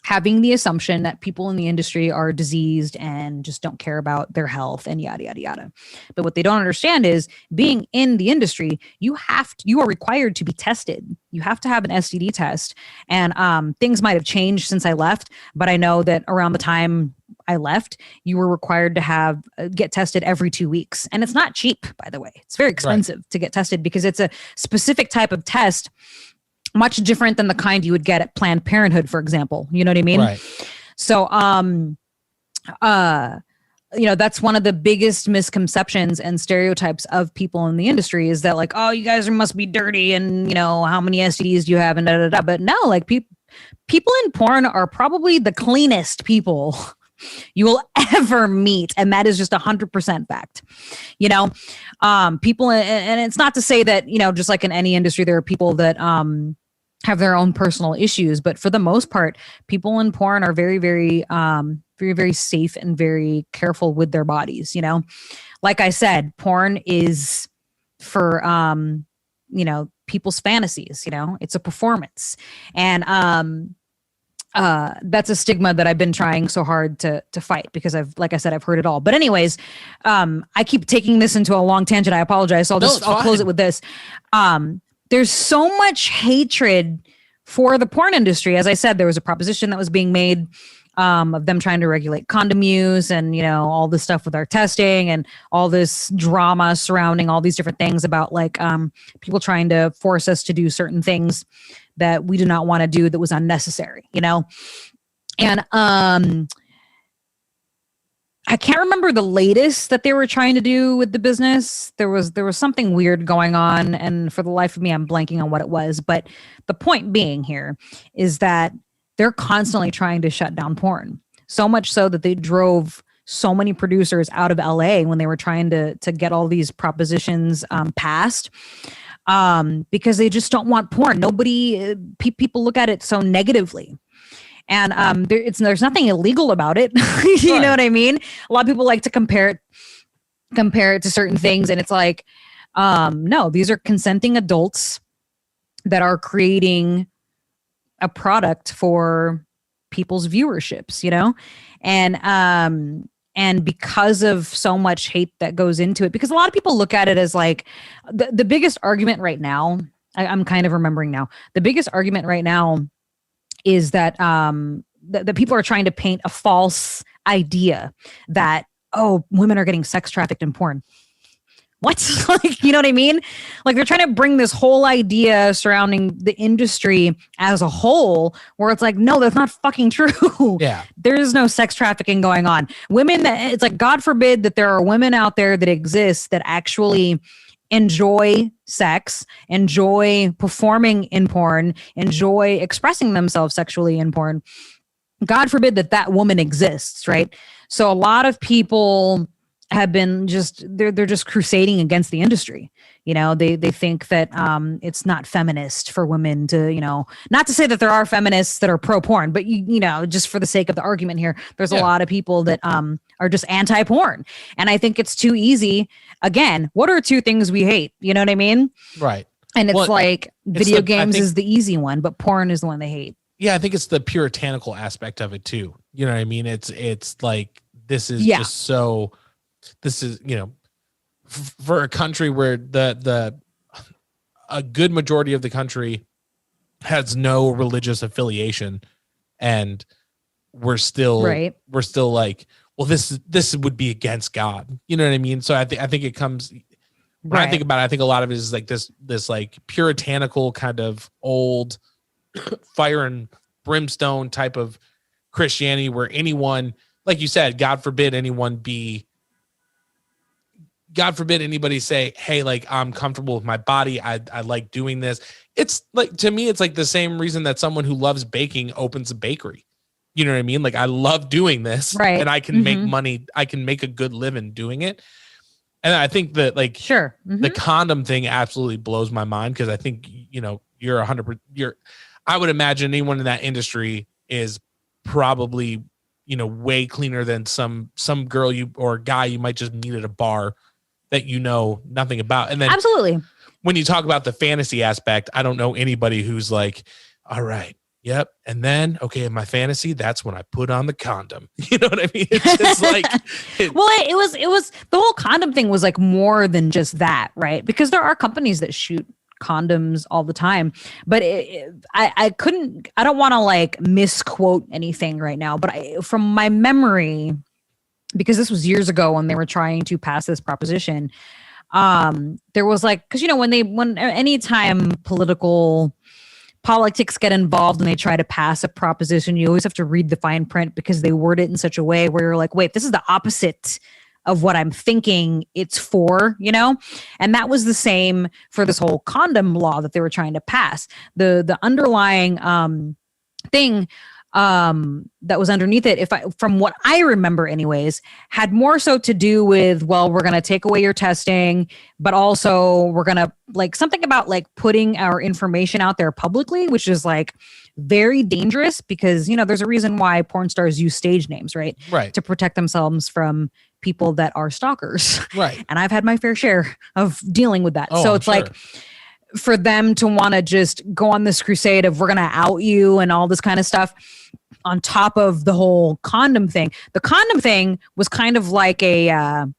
having the assumption that people in the industry are diseased and just don't care about their health and yada, yada, yada. But what they don't understand is being in the industry, you are required to be tested. You have to have an STD test. And things might have changed since I left, but I know that around the time I left, you were required to get tested every 2 weeks. And it's not cheap, by the way. It's very expensive to get tested because it's a specific type of test, much different than the kind you would get at Planned Parenthood, for example. You know what I mean? Right. So, that's one of the biggest misconceptions and stereotypes of people in the industry is that like, oh, you guys must be dirty and, how many STDs do you have and da, da, da. But no, like people in porn are probably the cleanest people you will ever meet. And that is just 100% fact. People, and it's not to say that, just like in any industry, there are people that have their own personal issues. But for the most part, people in porn are very, very, very, very safe and very careful with their bodies. Like I said, porn is for, people's fantasies, it's a performance. And that's a stigma that I've been trying so hard to fight because like I said, I've heard it all. But anyways, I keep taking this into a long tangent. I apologize. So I'll close it with this. There's so much hatred for the porn industry. As I said, there was a proposition that was being made of them trying to regulate condom use and, all this stuff with our testing and all this drama surrounding all these different things about like people trying to force us to do certain things that we did not want to do that was unnecessary, And I can't remember the latest that they were trying to do with the business. There was something weird going on. And for the life of me, I'm blanking on what it was. But the point being here is that they're constantly trying to shut down porn. So much so that they drove so many producers out of LA when they were trying to get all these propositions passed because they just don't want porn. People look at it so negatively. And there's nothing illegal about it. You know what I mean? A lot of people like to compare it to certain things. And it's like, no, these are consenting adults that are creating a product for people's viewerships, and because of so much hate that goes into it, because a lot of people look at it as like the biggest argument right now, I'm kind of remembering now, the biggest argument right now is that that people are trying to paint a false idea that, oh, women are getting sex trafficked in porn. What? Like, you know what I mean? Like they're trying to bring this whole idea surrounding the industry as a whole where it's like, no, that's not fucking true. Yeah. There is no sex trafficking going on. It's like, God forbid that there are women out there that exist that actually enjoy sex, enjoy performing in porn, enjoy expressing themselves sexually in porn. God forbid that woman exists, right? So a lot of people have been they're just crusading against the industry. They think that it's not feminist for women to, not to say that there are feminists that are pro porn, but just for the sake of the argument here, there's a lot of people that are just anti-porn. And I think it's too easy. Again, what are two things we hate? You know what I mean? Right. And it's video games is the easy one, but porn is the one they hate. Yeah, I think it's the puritanical aspect of it too. You know what I mean? It's like this is just so. This is, for a country where a good majority of the country has no religious affiliation, and we're still like, well, this would be against God. You know what I mean? So I think it comes. When I think about it, I think a lot of it is like this like puritanical kind of old fire and brimstone type of Christianity where anyone, like you said, God forbid anybody say, hey, like, I'm comfortable with my body. I like doing this. It's like, to me, it's like the same reason that someone who loves baking opens a bakery. You know what I mean? Like, I love doing this and I can make money. I can make a good living doing it. And I think that like, the condom thing absolutely blows my mind. Cause I think, you're 100%, I would imagine anyone in that industry is probably, way cleaner than some girl or guy you might just meet at a bar that nothing about. And then absolutely, when you talk about the fantasy aspect, I don't know anybody who's like, all right, yep. And then, okay, in my fantasy, that's when I put on the condom. You know what I mean? It's just like, well, it was the whole condom thing was like more than just that, right? Because there are companies that shoot condoms all the time, but I don't want to like misquote anything right now, but from my memory, because this was years ago when they were trying to pass this proposition, there was like, because when anytime politics get involved and they try to pass a proposition, you always have to read the fine print because they word it in such a way where you're like, wait, this is the opposite of what I'm thinking it's for, and that was the same for this whole condom law that they were trying to pass. The underlying thing that was underneath it, from what I remember anyways, had more so to do with, well, we're going to take away your testing, but also we're going to like something about like putting our information out there publicly, which is like very dangerous because, there's a reason why porn stars use stage names, right? Right. To protect themselves from people that are stalkers. Right. And I've had my fair share of dealing with that. Oh, so I'm it's sure. like, for them to want to just go on this crusade of we're going to out you and all this kind of stuff on top of the whole condom thing. The condom thing was kind of like on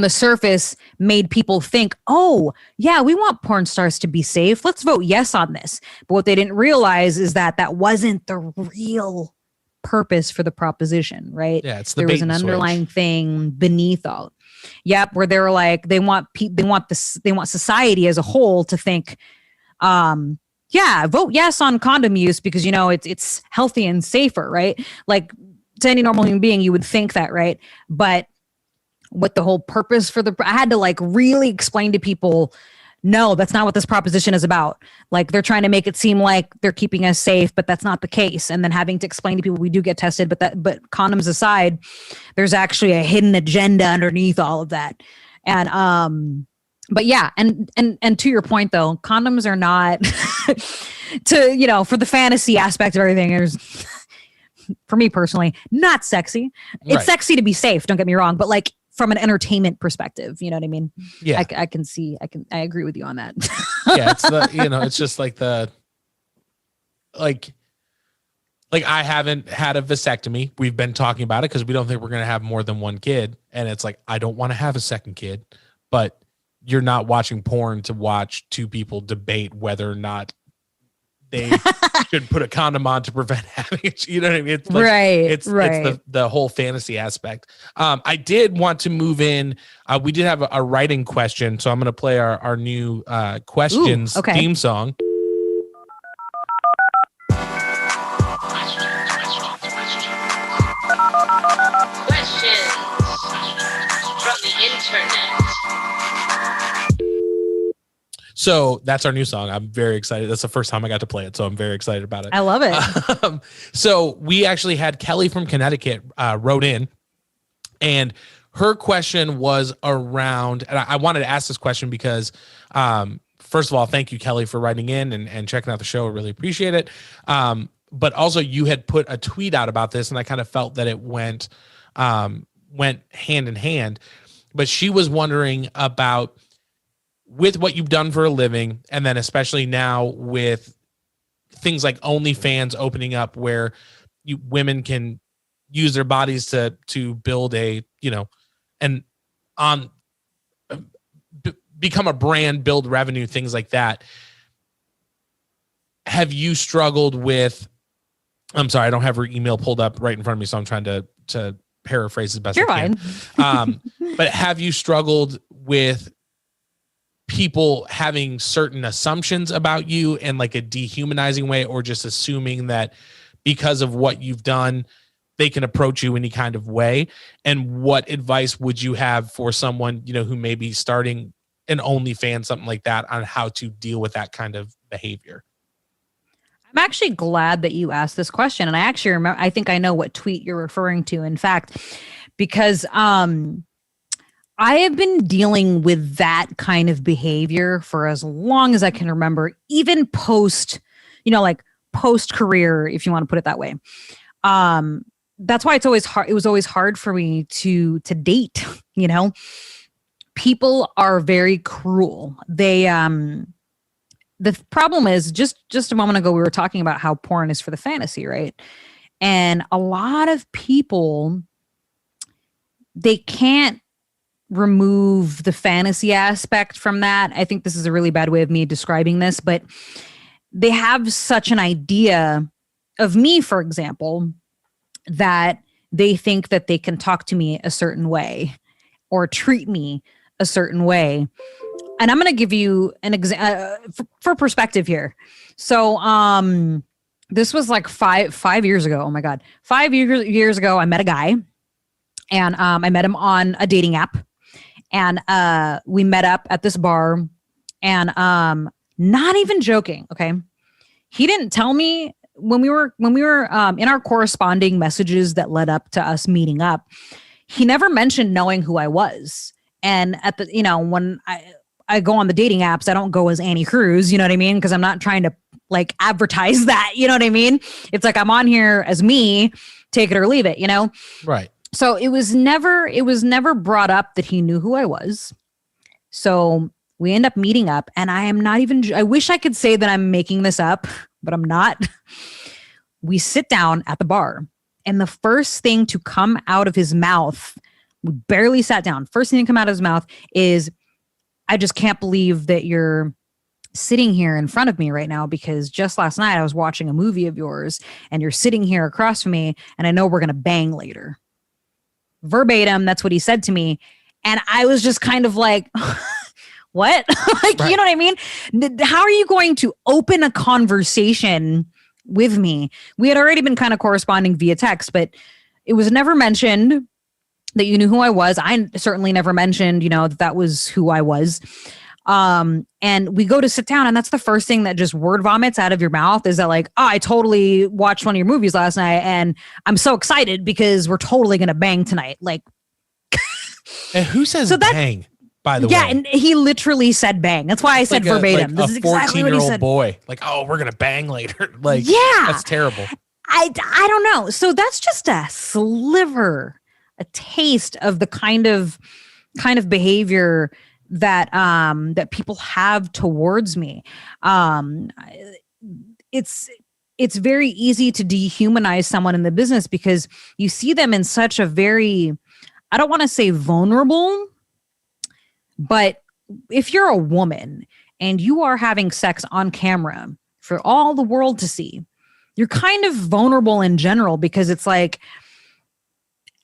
the surface made people think, oh yeah, we want porn stars to be safe. Let's vote yes on this. But what they didn't realize is that wasn't the real purpose for the proposition, right? Yeah, it's the there was an underlying thing beneath all. Yep, where they're like they want society as a whole to think, vote yes on condom use because it's healthy and safer, right? Like to any normal human being, you would think that, right? But what the whole purpose for I had to like really explain to people, no, that's not what this proposition is about. Like they're trying to make it seem like they're keeping us safe, but that's not the case. And then having to explain to people we do get tested, but condoms aside, there's actually a hidden agenda underneath all of that. And but yeah, and to your point though, condoms are not for the fantasy aspect of everything. There's for me personally, not sexy. It's Right. sexy to be safe, don't get me wrong, but like from an entertainment perspective, you know what I mean? Yeah. I agree with you on that. Yeah, it's it's just like like I haven't had a vasectomy. We've been talking about it because we don't think we're going to have more than one kid. And it's like, I don't want to have a second kid, but you're not watching porn to watch two people debate whether or not they should put a condom on to prevent having it. You know what I mean? It's like, It's the whole fantasy aspect. I did want to move in. We did have a writing question. So I'm going to play our new questions theme song. Questions from the internet. So that's our new song. I'm very excited. That's the first time I got to play it. So I'm very excited about it. I love it. So we actually had Kelly from Connecticut wrote in, and her question was around, and I wanted to ask this question because, first of all, thank you, Kelly, for writing in and checking out the show. I really appreciate it. But also you had put a tweet out about this, and I kind of felt that it went hand in hand. But she was wondering about, with what you've done for a living, and then especially now with things like OnlyFans opening up, where women can use their bodies to build become a brand, build revenue, things like that. Have you struggled with? I'm sorry, I don't have her email pulled up right in front of me, so I'm trying to paraphrase as best I can. Fine. But have you struggled with people having certain assumptions about you in like a dehumanizing way, or just assuming that because of what you've done, they can approach you any kind of way? And what advice would you have for someone, who may be starting an OnlyFans, something like that, on how to deal with that kind of behavior? I'm actually glad that you asked this question. And I actually remember, I think I know what tweet you're referring to, in fact, because I have been dealing with that kind of behavior for as long as I can remember, even post career, if you want to put it that way. That's why it's always hard. It was always hard for me to date. People are very cruel. They, the problem is just a moment ago, we were talking about how porn is for the fantasy, right? And a lot of people, they can't remove the fantasy aspect from that. I think this is a really bad way of me describing this, but they have such an idea of me, for example, that they think that they can talk to me a certain way or treat me a certain way. And I'm going to give you an for perspective here. So, this was like five years ago. Oh my God. 5 years ago, I met a guy, and I met him on a dating app, and we met up at this bar, and not even joking. Okay. He didn't tell me when we were in our corresponding messages that led up to us meeting up, he never mentioned knowing who I was. And at the, when I go on the dating apps, I don't go as Annie Cruz, you know what I mean? Because I'm not trying to like advertise that, you know what I mean? It's like I'm on here as me, take it or leave it, Right. So it was never brought up that he knew who I was. So we end up meeting up, and I wish I could say that I'm making this up, but I'm not. We sit down at the bar, and the first thing to come out of his mouth, we barely sat down. First thing to come out of his mouth is, I just can't believe that you're sitting here in front of me right now, because just last night I was watching a movie of yours and you're sitting here across from me, and I know we're going to bang later. Verbatim, that's what he said to me. And I was just kind of like, what? Like, right. You know what I mean? How are you going to open a conversation with me? We had already been kind of corresponding via text, but it was never mentioned that you knew who I was. I certainly never mentioned, that was who I was. And we go to sit down, and that's the first thing that just word vomits out of your mouth is that like, oh, I totally watched one of your movies last night, and I'm so excited because we're totally going to bang tonight. Like, and who says bang, by the way? Yeah. And he literally said bang. That's why I said like verbatim. This is exactly what he said. Boy, like, oh, we're going to bang later. Like, yeah, that's terrible. I don't know. So that's just a sliver, a taste of the kind of behavior that that people have towards me. It's very easy to dehumanize someone in the business because you see them in such a very, I don't want to say vulnerable, but if you're a woman and you are having sex on camera for all the world to see, you're kind of vulnerable in general, because it's like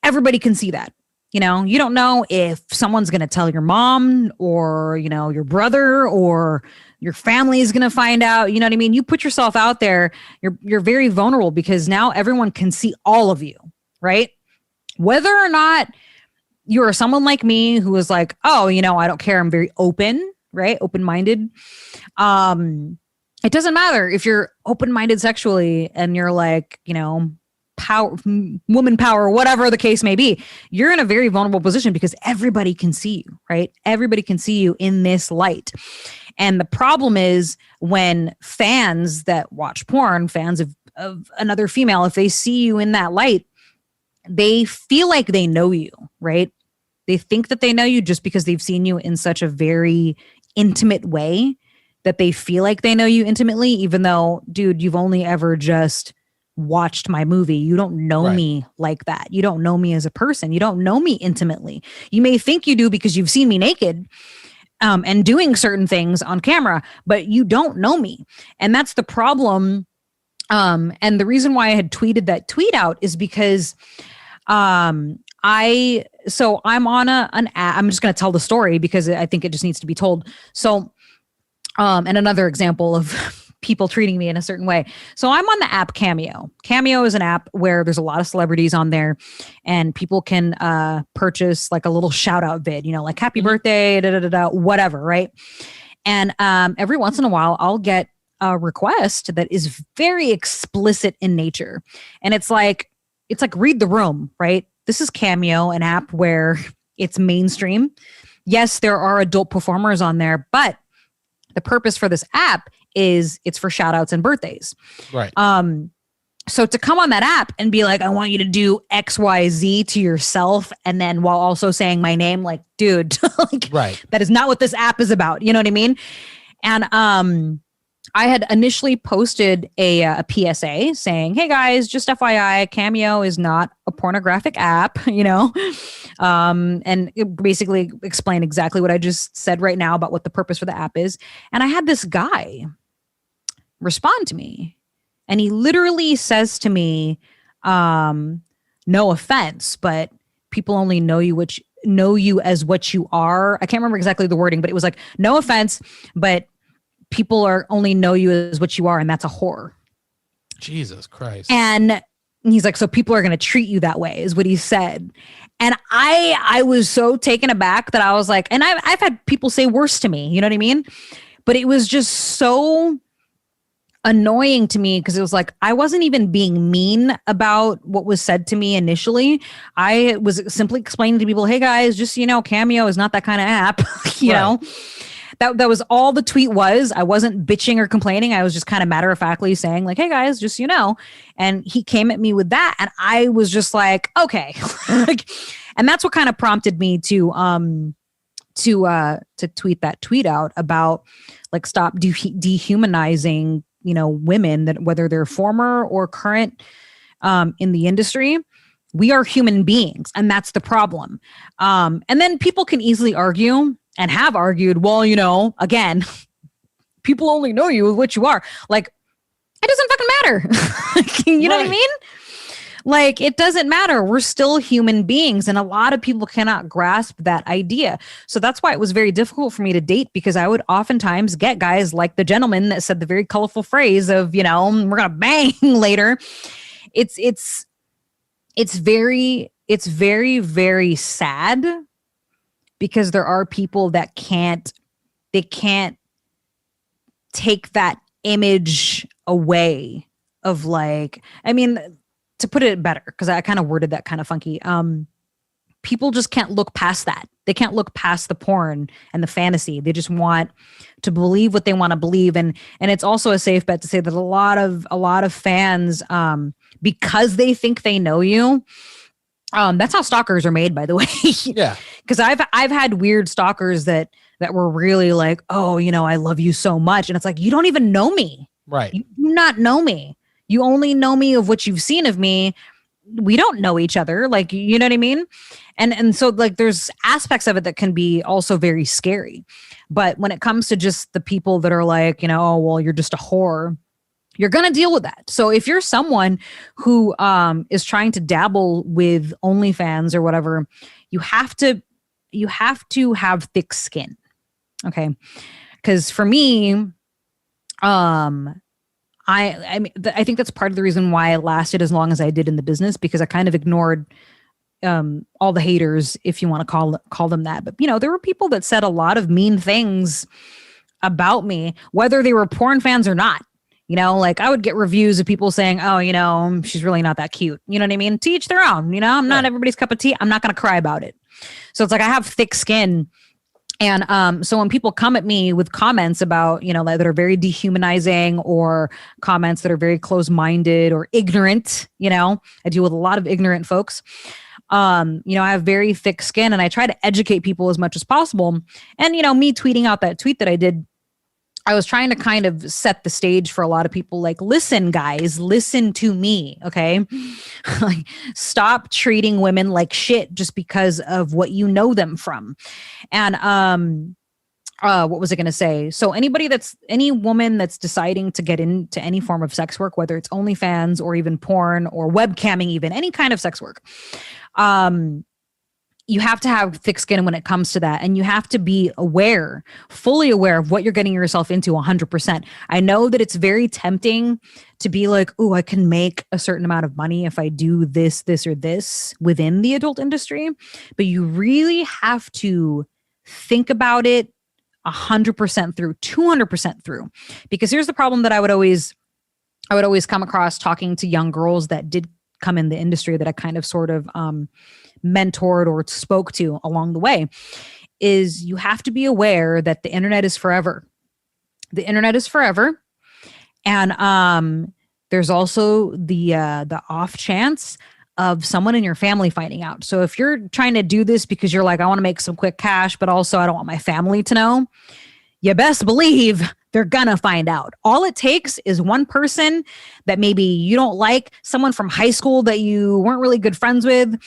everybody can see that. You don't know if someone's going to tell your mom or, your brother or your family is going to find out. You know what I mean? You put yourself out there, you're very vulnerable because now everyone can see all of you, right? Whether or not you're someone like me who is like, oh, I don't care. I'm very open, right? Open-minded. It doesn't matter if you're open-minded sexually and you're like, power, woman power, whatever the case may be, you're in a very vulnerable position because everybody can see you, right? Everybody can see you in this light. And the problem is when fans that watch porn, fans of another female, if they see you in that light, they feel like they know you, right? They think that they know you just because they've seen you in such a very intimate way that they feel like they know you intimately, even though, dude, you've only ever just watched my movie. You don't know me like that. You don't know me as a person. You don't know me intimately. You may think you do because you've seen me naked and doing certain things on camera, but you don't know me. And that's the problem. And the reason why I had tweeted that tweet out is because I'm on an app. I'm just going to tell the story because I think it just needs to be told. So, and another example of people treating me in a certain way. So I'm on the app Cameo. Cameo is an app where there's a lot of celebrities on there, and people can purchase like a little shout out vid, like happy birthday, whatever, right? And every once in a while, I'll get a request that is very explicit in nature. And it's like read the room, right? This is Cameo, an app where it's mainstream. Yes, there are adult performers on there, but the purpose for this app is it's for shout outs and birthdays. Right. So to come on that app and be like, I want you to do XYZ to yourself, and then while also saying my name, like, dude, like, right. That is not what this app is about. You know what I mean? And I had initially posted a PSA saying, hey guys, just FYI, Cameo is not a pornographic app, and it basically explained exactly what I just said right now about what the purpose for the app is. And I had this guy respond to me, and he literally says to me, no offense, but people only know you as what you are. I can't remember exactly the wording, but it was like, no offense, but people only know you as what you are, and that's a whore. Jesus Christ. And he's like, so people are going to treat you that way, is what he said. And I was so taken aback that I was like, and I've had people say worse to me, you know what I mean? But it was just so annoying to me because it was like, I wasn't even being mean about what was said to me initially. I was simply explaining to people, hey guys, just, Cameo is not that kind of app, you know? That was all the tweet was. I wasn't bitching or complaining. I was just kind of matter-of-factly saying like, hey guys, just, and he came at me with that. And I was just like, okay. And that's what kind of prompted me to tweet that tweet out about like, stop dehumanizing, women, that whether they're former or current in the industry. We are human beings, and that's the problem. And then people can easily argue and have argued, well, again, people only know you with what you are. Like, it doesn't fucking matter. You know what I mean? Like, it doesn't matter. We're still human beings. And a lot of people cannot grasp that idea. So that's why it was very difficult for me to date, because I would oftentimes get guys like the gentleman that said the very colorful phrase of, we're going to bang later. It's very, very sad, because there are people that can't take that image away of like, I mean, to put it better, because I kind of worded that kind of funky. People just can't look past that. They can't look past the porn and the fantasy. They just want to believe what they want to believe. And it's also a safe bet to say that a lot of fans, because they think they know you, that's how stalkers are made, by the way. Yeah. Because I've had weird stalkers that were really like, oh, I love you so much. And it's like, you don't even know me. Right. You do not know me. You only know me of what you've seen of me. We don't know each other. Like, you know what I mean? And so like there's aspects of it that can be also very scary. But when it comes to just the people that are like, oh, well, you're just a whore, you're going to deal with that. So if you're someone who is trying to dabble with OnlyFans or whatever, you have to have thick skin. Okay. Because for me, I think that's part of the reason why I lasted as long as I did in the business, because I kind of ignored all the haters, if you want to call them that. But, there were people that said a lot of mean things about me, whether they were porn fans or not. Like I would get reviews of people saying, oh, she's really not that cute. You know what I mean? To each their own, I'm not everybody's cup of tea. I'm not going to cry about it. So it's like I have thick skin. And so when people come at me with comments about, that are very dehumanizing, or comments that are very close-minded or ignorant, I deal with a lot of ignorant folks. I have very thick skin, and I try to educate people as much as possible. And, me tweeting out that tweet that I did, I was trying to kind of set the stage for a lot of people, like, listen, guys, listen to me. Okay. Like, stop treating women like shit just because of what you know them from. And, what was I going to say? So any woman that's deciding to get into any form of sex work, whether it's OnlyFans or even porn or webcamming, even any kind of sex work, you have to have thick skin when it comes to that. And you have to be fully aware of what you're getting yourself into 100%. I know that it's very tempting to be like, oh, I can make a certain amount of money if I do this, or this within the adult industry. But you really have to think about it 100% through, 200% through. Because here's the problem that I would always come across talking to young girls that did come in the industry that I kind of sort of mentored or spoke to along the way, is you have to be aware that the internet is forever. The internet is forever. And there's also the off chance of someone in your family finding out. So if you're trying to do this because you're like, I want to make some quick cash, but also I don't want my family to know, you best believe they're gonna find out. All it takes is one person that maybe you don't like, someone from high school that you weren't really good friends with,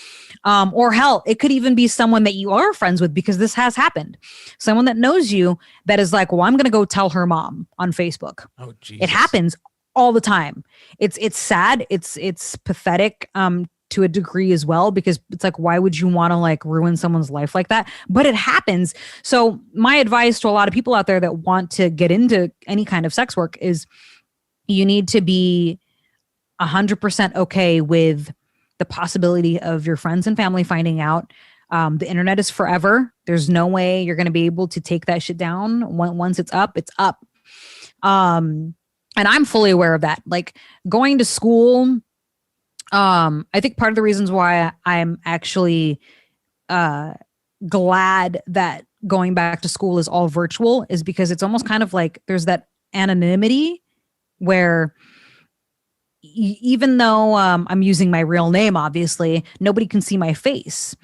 or hell, it could even be someone that you are friends with, because this has happened. Someone that knows you that is like, well, I'm gonna go tell her mom on Facebook. Oh, Jesus. It happens all the time. It's sad. It's pathetic. To a degree as well, because it's like, why would you want to like ruin someone's life like that? But it happens. So my advice to a lot of people out there that want to get into any kind of sex work is you need to be 100% okay with the possibility of your friends and family finding out. The internet is forever. There's no way you're going to be able to take that shit down. Once it's up, it's up. And I'm fully aware of that. Like going to school, I think part of the reasons why I'm actually glad that going back to school is all virtual is because it's almost kind of like there's that anonymity where even though I'm using my real name, obviously, nobody can see my face.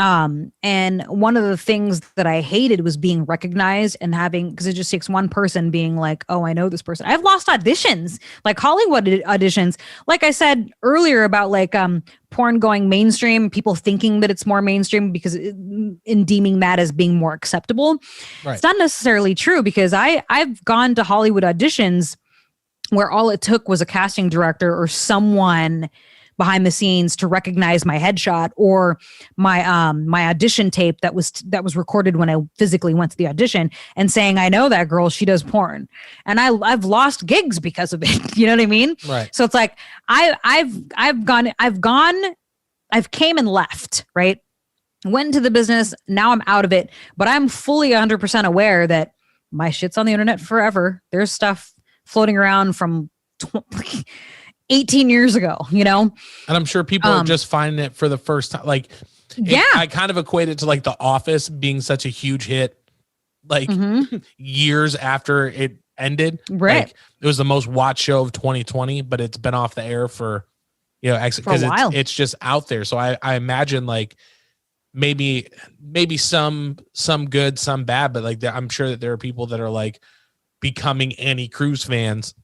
And one of the things that I hated was being recognized and having, because it just takes one person being like, oh, I know this person. I've lost auditions, like Hollywood auditions. Like I said earlier about like porn going mainstream, people thinking that it's more mainstream because in deeming that as being more acceptable. Right. It's not necessarily true, because I've gone to Hollywood auditions where all it took was a casting director or someone behind the scenes to recognize my headshot or my audition tape that was recorded when I physically went to the audition and saying, I know that girl, she does porn. And I've lost gigs because of it. You know what I mean? Right. So it's like I've came and left, right? Went into the business. Now I'm out of it, but I'm fully 100% aware that my shit's on the internet forever. There's stuff floating around from 18 years ago, you know? And I'm sure people are just finding it for the first time. Like, I kind of equate it to like The Office being such a huge hit, like years after it ended. Right. Like, it was the most watched show of 2020, but it's been off the air for, you know, because it's just out there. So I imagine like maybe some good, some bad, but like I'm sure that there are people that are like becoming Cruz fans,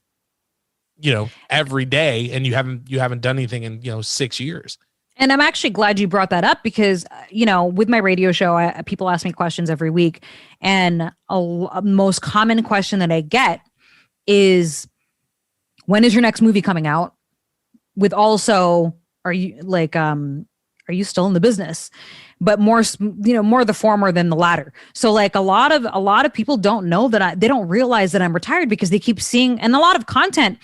you know, every day, and you haven't done anything in 6 years. And I'm actually glad you brought that up because, you know, with my radio show, people ask me questions every week, and a most common question that I get is, when is your next movie coming out? With also, are you still in the business? But more the former than the latter. So like a lot of people don't know that they don't realize that I'm retired because they keep seeing, and a lot of content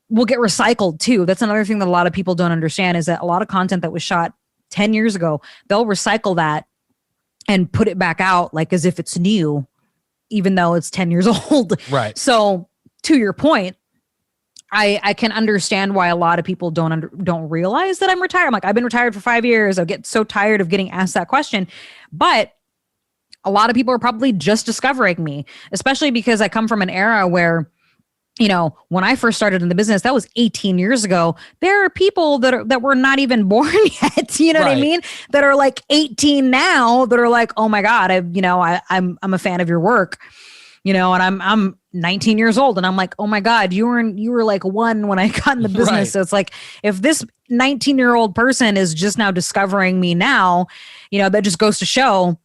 will get recycled too. That's another thing that a lot of people don't understand is that a lot of content that was shot 10 years ago, they'll recycle that and put it back out like as if it's new, even though it's 10 years old. Right. So to your point, I can understand why a lot of people don't realize that I'm retired. I'm like, I've been retired for 5 years. I get so tired of getting asked that question. But a lot of people are probably just discovering me, especially because I come from an era where, you know, when I first started in the business, that was 18 years ago. There are people that were not even born yet. You know what I mean? That are like 18 now that are like, oh my God, I'm a fan of your work. You know, and I'm 19 years old and I'm like, oh my God, you were like one when I got in the business. Right. So it's like, if this 19-year-old person is just now discovering me now, you know, that just goes to show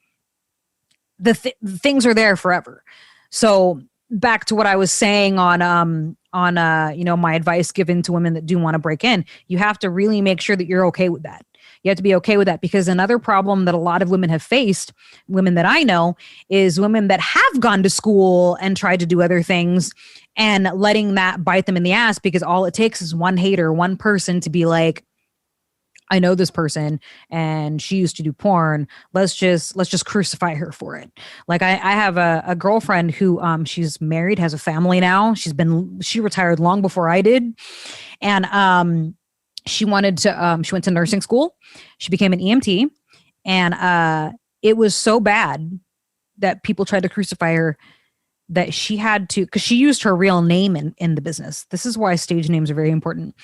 the things are there forever. So back to what I was saying on my advice given to women that do want to break in, you have to really make sure that you're okay with that. You have to be okay with that, because another problem that a lot of women have faced, women that I know, is women that have gone to school and tried to do other things and letting that bite them in the ass, because all it takes is one hater, one person to be like, I know this person and she used to do porn. Let's just crucify her for it. Like I have a girlfriend who she's married, has a family now. She retired long before I did. And she went to nursing school. She became an EMT, and it was so bad that people tried to crucify her that she had to, because she used her real name in the business. This is why stage names are very important.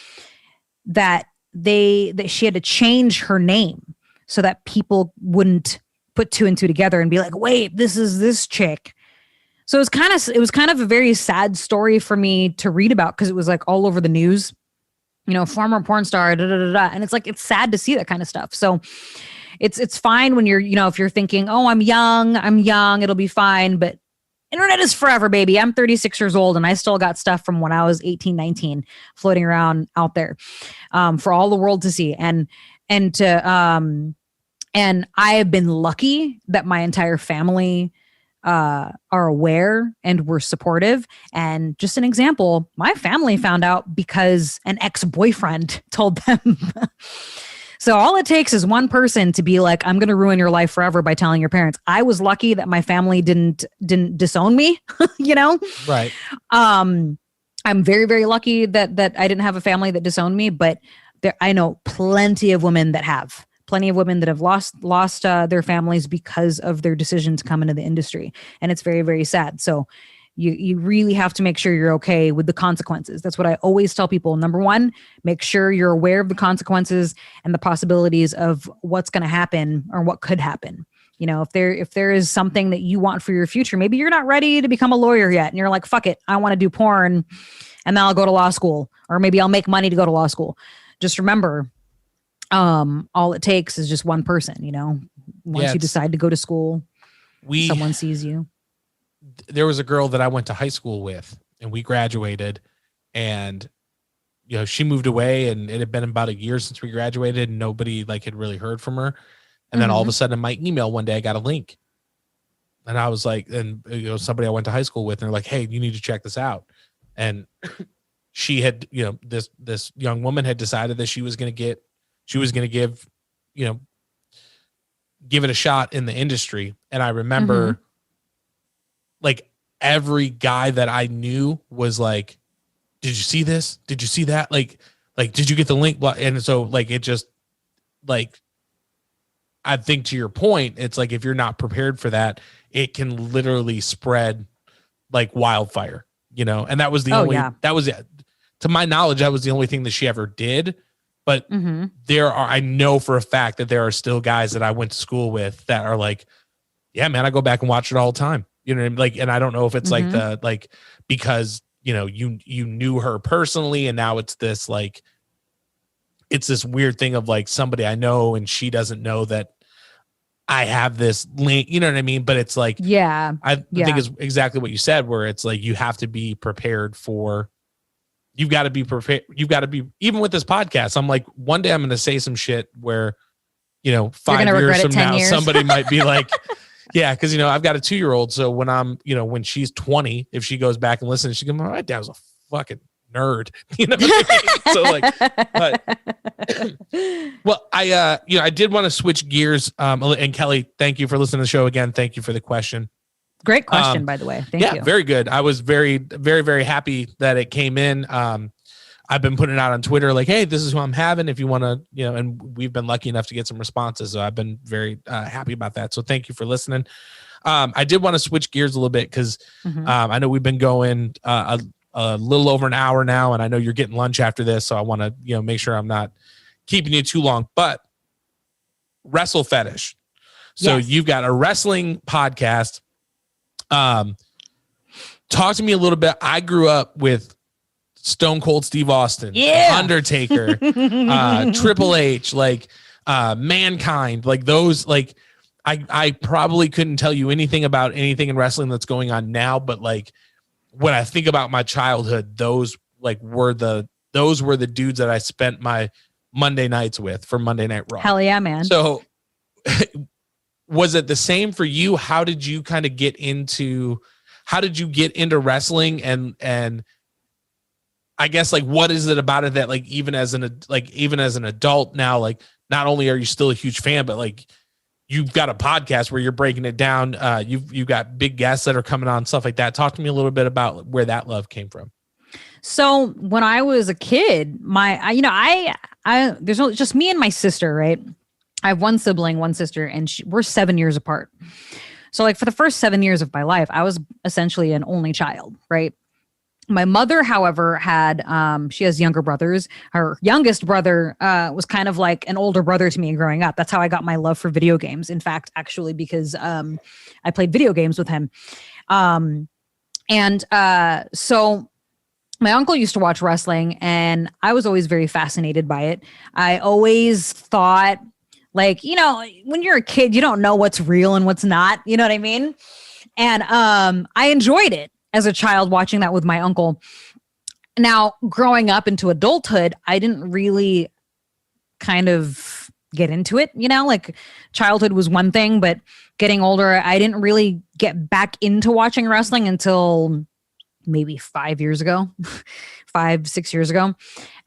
That she had to change her name so that people wouldn't put two and two together and be like, wait, this is this chick. So it was kind of a very sad story for me to read about because it was like all over the news, former porn star, da, da, da, da. And it's like, it's sad to see that kind of stuff. So it's fine when you're, if you're thinking, oh, I'm young, it'll be fine. But internet is forever, baby. I'm 36 years old and I still got stuff from when I was 18, 19 floating around out there for all the world to see. And I have been lucky that my entire family are aware and were supportive. And just an example, my family found out because an ex-boyfriend told them. So all it takes is one person to be like, I'm going to ruin your life forever by telling your parents. I was lucky that my family didn't disown me, Right. I'm very, very lucky that I didn't have a family that disowned me, but I know plenty of women that have. Plenty of women that have lost their families because of their decision to come into the industry. And it's very, very sad. So you really have to make sure you're okay with the consequences. That's what I always tell people. Number one, make sure you're aware of the consequences and the possibilities of what's going to happen or what could happen. If there is something that you want for your future, maybe you're not ready to become a lawyer yet. And you're like, fuck it, I want to do porn and then I'll go to law school, or maybe I'll make money to go to law school. Just remember, all it takes is just one person, once you decide to go to school, someone sees you. There was a girl that I went to high school with and we graduated, and, she moved away and it had been about a year since we graduated and nobody had really heard from her. And then all of a sudden in my email one day, I got a link and I was like, and somebody I went to high school with, and they're like, hey, you need to check this out. And she had, this young woman had decided that she was going to give it a shot in the industry. And I remember every guy that I knew was like, did you see this? Did you see that? Did you get the link? And so it just I think to your point, it's like, if you're not prepared for that, it can literally spread like wildfire, and that was the to my knowledge, that was the only thing that she ever did. But I know for a fact that there are still guys that I went to school with that are like, yeah, man, I go back and watch it all the time. And I don't know if it's because, you knew her personally and now it's this it's this weird thing of somebody I know and she doesn't know that I have this link, you know what I mean? But it's I think it's exactly what you said, where it's you have to be prepared for. You've got to be prepared. You've got to be, even with this podcast, I'm like, one day I'm going to say some shit where, 5 years from now, somebody might be like, yeah. Cause I've got a 2-year-old. So when I'm, when she's 20, if she goes back and listens, she goes, my dad was a fucking nerd. So well, I did want to switch gears. And Kelly, thank you for listening to the show again. Thank you for the question. Great question, by the way. Thank you. Very good. I was very, very, very happy that it came in. I've been putting it out on Twitter, hey, this is who I'm having. If you want to, and we've been lucky enough to get some responses. So I've been very happy about that. So thank you for listening. I did want to switch gears a little bit because I know we've been going a little over an hour now, and I know you're getting lunch after this. So I want to, make sure I'm not keeping you too long. But Wrestlefetish. So you've got a wrestling podcast. Talk to me a little bit. I grew up with Stone Cold Steve Austin, Undertaker, Triple H, Mankind, those, I probably couldn't tell you anything about anything in wrestling that's going on now, but when I think about my childhood, those were the dudes that I spent my Monday nights with for Monday Night Raw. Hell yeah, man. So was it the same for you? How did you kind of get into wrestling? And I guess what is it about it that even as an adult now, not only are you still a huge fan, but you've got a podcast where you're breaking it down. You've got big guests that are coming on, stuff like that. Talk to me a little bit about where that love came from. So when I was a kid, there's just me and my sister, right? I have one sibling, one sister, and we're 7 years apart. So for the first 7 years of my life, I was essentially an only child, right? My mother, however, she has younger brothers. Her youngest brother was kind of like an older brother to me growing up. That's how I got my love for video games. In fact, actually, because I played video games with him. And so my uncle used to watch wrestling, and I was always very fascinated by it. I always thought, like, you know, when you're a kid, you don't know what's real and what's not. You know what I mean? And I enjoyed it as a child, watching that with my uncle. Now, growing up into adulthood, I didn't really kind of get into it, you know, like childhood was one thing, but getting older, I didn't really get back into watching wrestling until maybe 5 years ago, 5-6 years ago.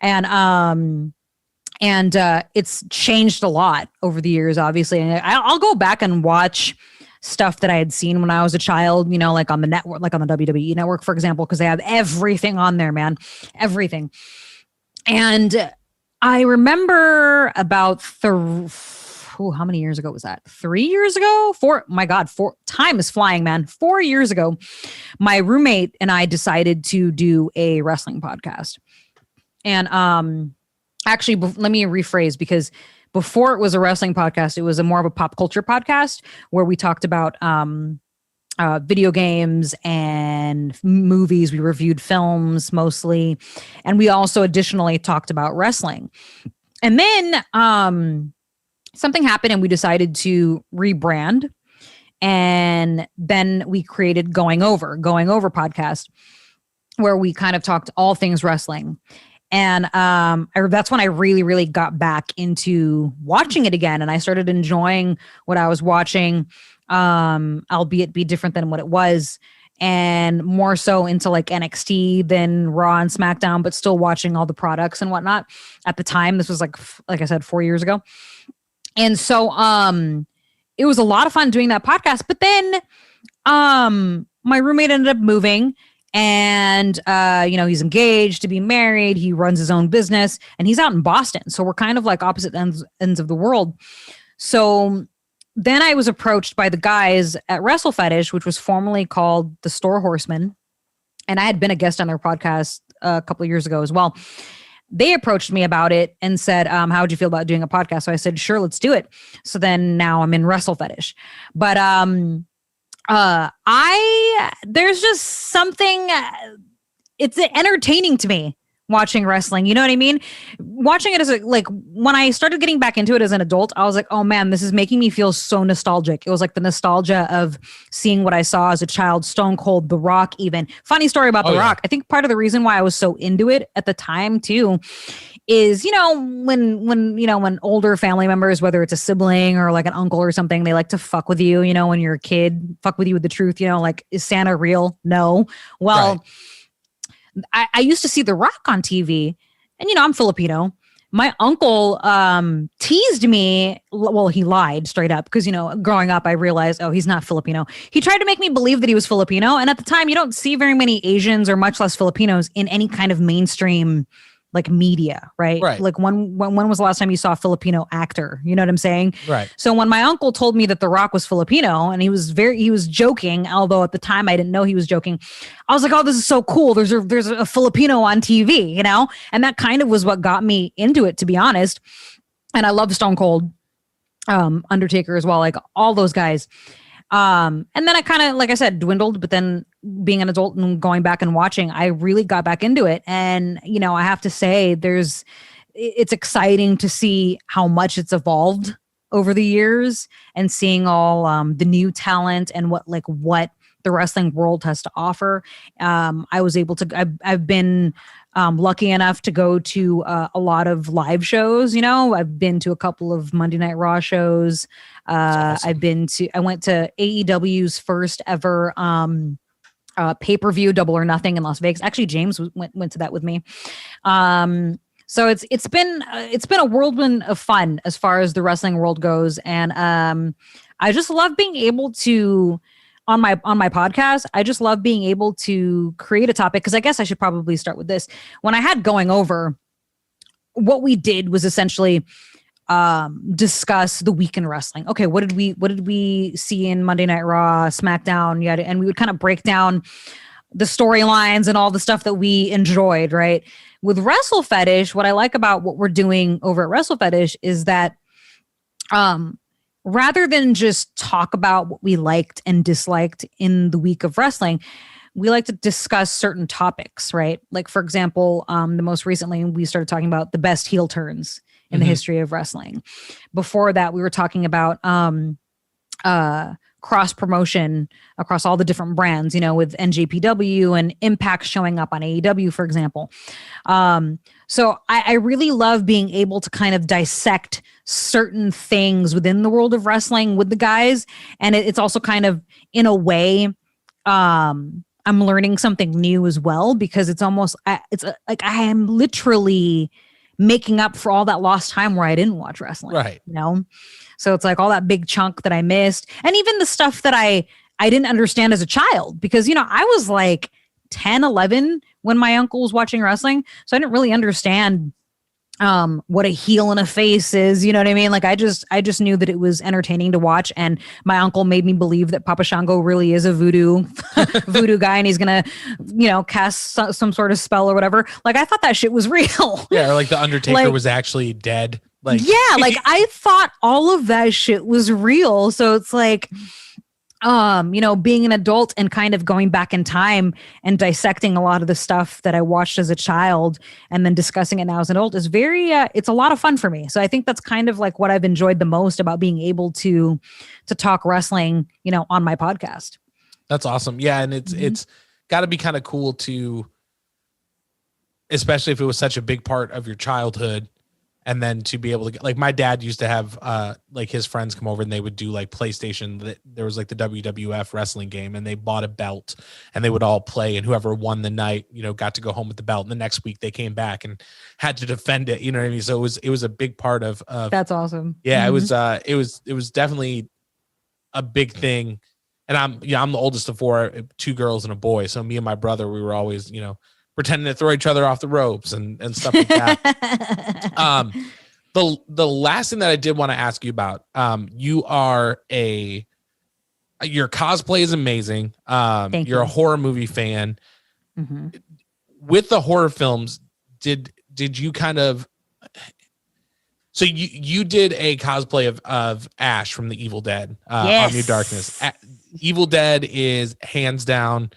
And it's changed a lot over the years, obviously. And I'll go back and watch stuff that I had seen when I was a child, you know, like on the network, like on the WWE network, for example, because they have everything on there, man, everything. And I remember about how many years ago was that? 3 years ago? 4? My God, 4. Time is flying, man. 4 years ago, my roommate and I decided to do a wrestling podcast. And actually, let me rephrase, because before it was a wrestling podcast, it was more of a pop culture podcast where we talked about video games and movies. We reviewed films mostly. And we also additionally talked about wrestling. And then something happened and we decided to rebrand. And then we created Going Over podcast, where we kind of talked all things wrestling. And that's when I really, really got back into watching it again. And I started enjoying what I was watching, albeit be different than what it was, and more so into like NXT than Raw and SmackDown, but still watching all the products and whatnot. At the time, this was like I said, 4 years ago. And so it was a lot of fun doing that podcast. But then my roommate ended up moving. And, you know, he's engaged to be married. He runs his own business and he's out in Boston. So we're kind of like opposite ends of the world. So then I was approached by the guys at Wrestlefetish, which was formerly called the Store Horsemen. And I had been a guest on their podcast a couple of years ago as well. They approached me about it and said, how would you feel about doing a podcast? So I said, sure, let's do it. So then now I'm in Wrestlefetish. But, there's just something, it's entertaining to me watching wrestling. You know what I mean? Watching it as when I started getting back into it as an adult, I was like, oh man, this is making me feel so nostalgic. It was like the nostalgia of seeing what I saw as a child, Stone Cold, The Rock, even. Funny story about The Rock. I think part of the reason why I was so into it at the time too is, you know, when older family members, whether it's a sibling or like an uncle or something, they like to fuck with you, you know, when you're a kid, fuck with you with the truth, you know, like, is Santa real? No. Well, right. I used to see The Rock on TV, and, you know, I'm Filipino. My uncle teased me. Well, he lied straight up because, you know, growing up, I realized, oh, he's not Filipino. He tried to make me believe that he was Filipino. And at the time, you don't see very many Asians or much less Filipinos in any kind of mainstream like media, right? Like when was the last time you saw a Filipino actor? You know what I'm saying? Right. So when my uncle told me that The Rock was Filipino, and he was joking, although at the time I didn't know he was joking, I was like, oh, this is so cool. There's a Filipino on TV, you know? And that kind of was what got me into it, to be honest. And I love Stone Cold, Undertaker as well, like all those guys. And then I kind of, like I said, dwindled, but then being an adult and going back and watching, I really got back into it. And, you know, I have to say it's exciting to see how much it's evolved over the years and seeing all the new talent and what the wrestling world has to offer. I was able to, I've been lucky enough to go to a lot of live shows. You know, I've been to a couple of Monday Night Raw shows. Awesome. I went to AEW's first ever pay-per-view, Double or Nothing, in Las Vegas. Actually, James went to that with me. So it's been a whirlwind of fun as far as the wrestling world goes. And I just love being able to, on my podcast, I just love being able to create a topic, because I guess I should probably start with this. When I had Going Over, what we did was essentially discuss the week in wrestling. Okay, what did we see in Monday Night Raw, SmackDown, and we would kind of break down the storylines and all the stuff that we enjoyed, right? With Wrestlefetish, what I like about what we're doing over at Wrestlefetish is that rather than just talk about what we liked and disliked in the week of wrestling, we like to discuss certain topics, right? Like, for example, the most recently we started talking about the best heel turns in the history of wrestling. Before that, we were talking about cross promotion across all the different brands, you know, with NJPW and Impact showing up on AEW, for example. So I really love being able to kind of dissect certain things within the world of wrestling with the guys. And it's also kind of, in a way, I'm learning something new as well, because it's almost, like I am literally making up for all that lost time where I didn't watch wrestling. Right. You know? So it's like all that big chunk that I missed. And even the stuff that I didn't understand as a child, because, you know, I was like 10, 11 when my uncle was watching wrestling. So I didn't really understand what a heel and a face is. You know what I mean? Like I just knew that it was entertaining to watch. And my uncle made me believe that Papa Shango really is a voodoo guy, and he's going to, you know, cast some sort of spell or whatever. Like I thought that shit was real. Yeah. Or like the Undertaker was actually dead. Like, yeah, like I thought all of that shit was real. So it's like, you know, being an adult and kind of going back in time and dissecting a lot of the stuff that I watched as a child and then discussing it now as an adult is very, it's a lot of fun for me. So I think that's kind of like what I've enjoyed the most about being able to talk wrestling, you know, on my podcast. That's awesome. Yeah. And it's got to be kind of cool to, especially if it was such a big part of your childhood. And then to be able to get, like, my dad used to have like his friends come over and they would do like PlayStation. There was like the WWF wrestling game, and they bought a belt and they would all play, and whoever won the night, you know, got to go home with the belt. And the next week they came back and had to defend it. You know what I mean? So it was a big part of that's awesome. Yeah. It was definitely a big thing. And I'm the oldest of four, 2 girls and a boy. So me and my brother, we were always, you know, pretending to throw each other off the ropes and stuff like that. The last thing that I did want to ask you about, your cosplay is amazing. You're a horror movie fan. Mm-hmm. With the horror films, did you kind of, so you did a cosplay of Ash from the Evil Dead, yes. Army of Darkness. Evil Dead is hands down,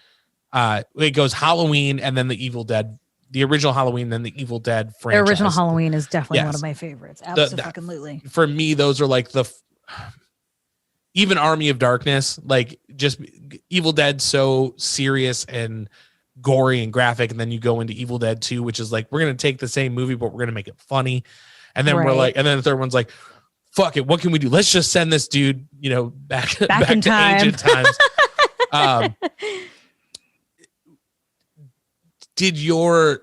it goes Halloween and then the Evil Dead, the original Halloween, then the Evil Dead franchise. The original Halloween is definitely one of my favorites. Absolutely. For me, those are like even Army of Darkness, like just Evil Dead, so serious and gory and graphic. And then you go into Evil Dead 2, which is like, we're going to take the same movie, but we're going to make it funny. And then we're like, and then the third one's like, fuck it, what can we do? Let's just send this dude, you know, back in to time. Ancient times. Did your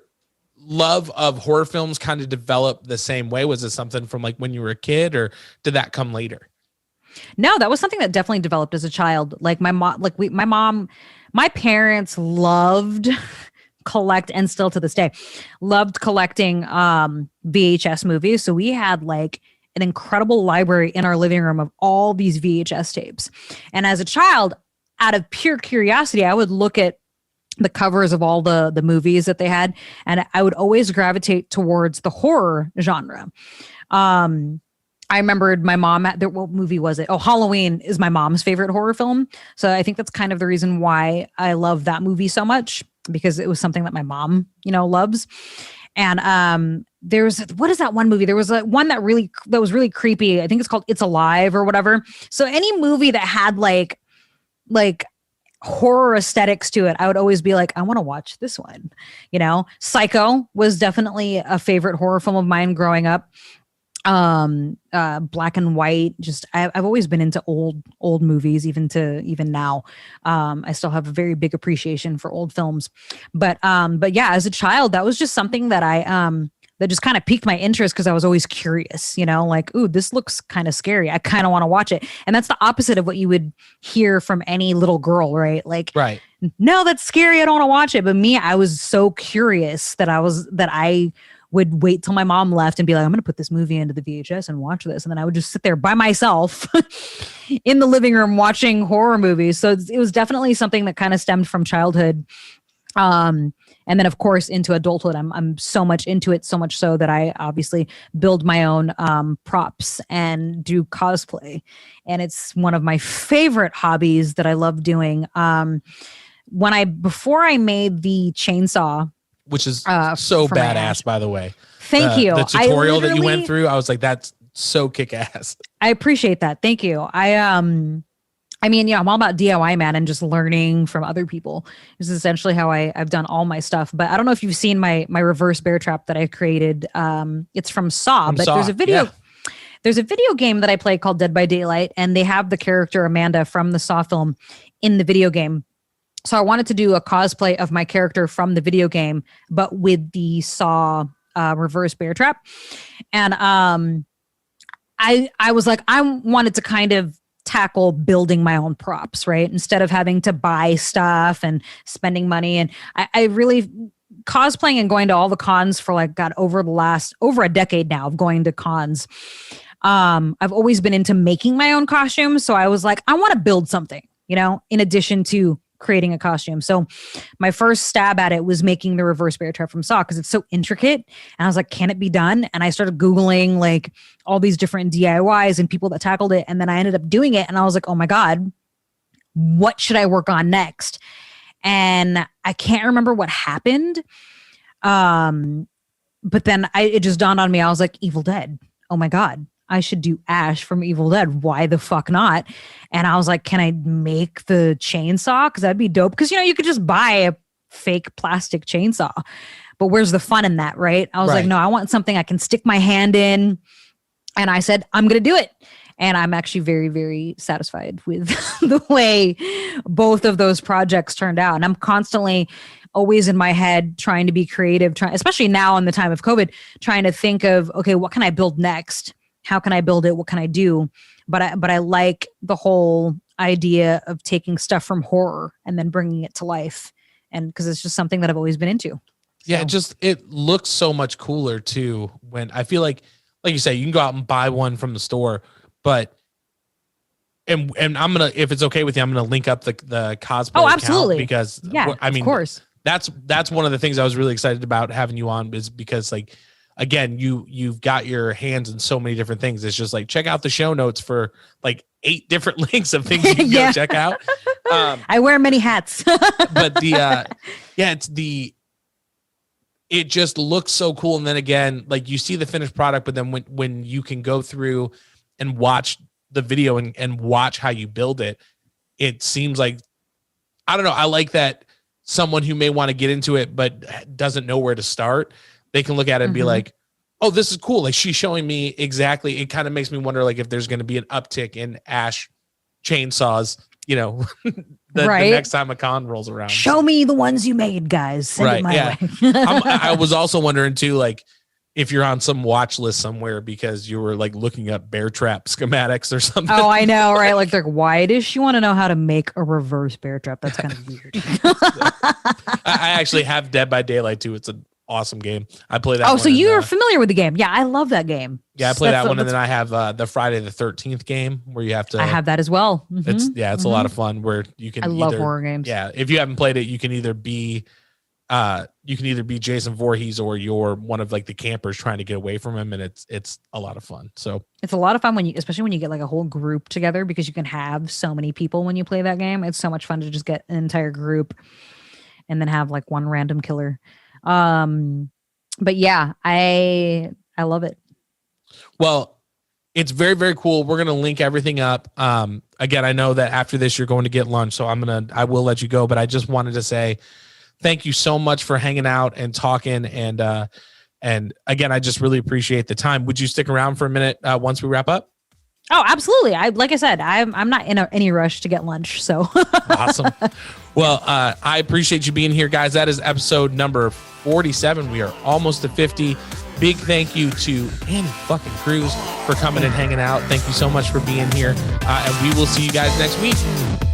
love of horror films kind of develop the same way? Was it something from like when you were a kid, or did that come later? No, that was something that definitely developed as a child. Like my parents loved and still to this day loved collecting VHS movies. So we had like an incredible library in our living room of all these VHS tapes. And as a child, out of pure curiosity, I would look at the covers of all the movies that they had, and I would always gravitate towards the horror genre. I remembered my mom what movie was it? Oh, Halloween is my mom's favorite horror film. So I think that's kind of the reason why I love that movie so much, because it was something that my mom, you know, loves. And what is that one movie? There was one that was really creepy. I think it's called It's Alive or whatever. So any movie that had like horror aesthetics to it, I would always be like, I want to watch this one. You know, Psycho was definitely a favorite horror film of mine growing up. Black and white. Just I've always been into old movies, even now. I still have a very big appreciation for old films. But yeah, as a child, that was just something that that just kind of piqued my interest, because I was always curious, you know, like, ooh, this looks kind of scary. I kind of want to watch it. And that's the opposite of what you would hear from any little girl, right? Like, right. No, that's scary. I don't want to watch it. But me, I was so curious that I would wait till my mom left and be like, I'm going to put this movie into the VHS and watch this. And then I would just sit there by myself in the living room watching horror movies. So it was definitely something that kind of stemmed from childhood. And then of course into adulthood, I'm so much into it, so much so that I obviously build my own props and do cosplay. And it's one of my favorite hobbies that I love doing. before I made the chainsaw, which is so for my badass, ash. by the way. Thank you. The tutorial that you went through, I was like, that's so kick ass. I appreciate that. Thank you. I mean, yeah, I'm all about DIY, man, and just learning from other people. This is essentially how I've done all my stuff. But I don't know if you've seen my reverse bear trap that I created. It's from Saw, but there's a video. Yeah. There's a video game that I play called Dead by Daylight, and they have the character Amanda from the Saw film in the video game. So I wanted to do a cosplay of my character from the video game, but with the Saw reverse bear trap. And I was like, I wanted to kind of tackle building my own props, right? Instead of having to buy stuff and spending money. And I really cosplaying and going to all the cons for like, God, over a decade now of going to cons. I've always been into making my own costumes. So I was like, I want to build something, in addition to creating a costume. So my first stab at it was making the reverse bear trap from Saw because it's so intricate. And I was like, can it be done? And I started Googling like all these different DIYs and people that tackled it. And then I ended up doing it. And I was like, oh my God, what should I work on next? And I can't remember what happened. But then it just dawned on me. I was like, Evil Dead. Oh my God. I should do Ash from Evil Dead. Why the fuck not? And I was like, can I make the chainsaw? Because that'd be dope. Because, you could just buy a fake plastic chainsaw. But where's the fun in that, right? I was like, no, I want something I can stick my hand in. And I said, I'm going to do it. And I'm actually very, very satisfied with the way both of those projects turned out. And I'm constantly always in my head trying to be creative, especially now in the time of COVID, trying to think of, okay, what can I build next? How can I build it? What can I do? But I like the whole idea of taking stuff from horror and then bringing it to life. And because it's just something that I've always been into. Yeah, it looks so much cooler too. When I feel like you say, you can go out and buy one from the store, but and I'm gonna, if it's okay with you, I'm gonna link up the cosplay. Oh, absolutely. Because I mean, of course, that's one of the things I was really excited about having you on, is because like, again, you've got your hands in so many different things. It's just like, check out the show notes for like 8 different links of things you can go check out. I wear many hats. But it just looks so cool. And then again, like you see the finished product, but then when you can go through and watch the video and watch how you build it, it seems like, I don't know. I like that someone who may want to get into it, but doesn't know where to start, they can look at it and be like, oh, this is cool. Like she's showing me exactly. It kind of makes me wonder, like, if there's going to be an uptick in Ash chainsaws, the next time a con rolls around. Show me the ones you made, guys. Send it my way. I was also wondering too, like, if you're on some watch list somewhere because you were like looking up bear trap schematics or something. Oh, I know, right? Like, they're like, why does she want to know how to make a reverse bear trap? That's kind of weird. I actually have Dead by Daylight too. It's an awesome game. I play that. Oh, so you're familiar with the game? Yeah, I love that game. Yeah, I play that one, and then I have the Friday the 13th game where you have to. I have that as well. It's a lot of fun where you can. I love horror games. Yeah, if you haven't played it, you can either be Jason Voorhees or you're one of like the campers trying to get away from him, and it's a lot of fun. So it's a lot of fun especially when you get like a whole group together, because you can have so many people when you play that game. It's so much fun to just get an entire group and then have like one random killer. But yeah, I love it. Well, it's very, very cool. We're going to link everything up. Again, I know that after this, you're going to get lunch, so I will let you go, but I just wanted to say thank you so much for hanging out and talking. And again, I just really appreciate the time. Would you stick around for a minute once we wrap up? Oh, absolutely. Like I said, I'm not in any rush to get lunch. So awesome. Well, I appreciate you being here, guys. That is episode number 47. We are almost to 50. Big thank you to Annie fucking Cruz for coming and hanging out. Thank you so much for being here. And we will see you guys next week.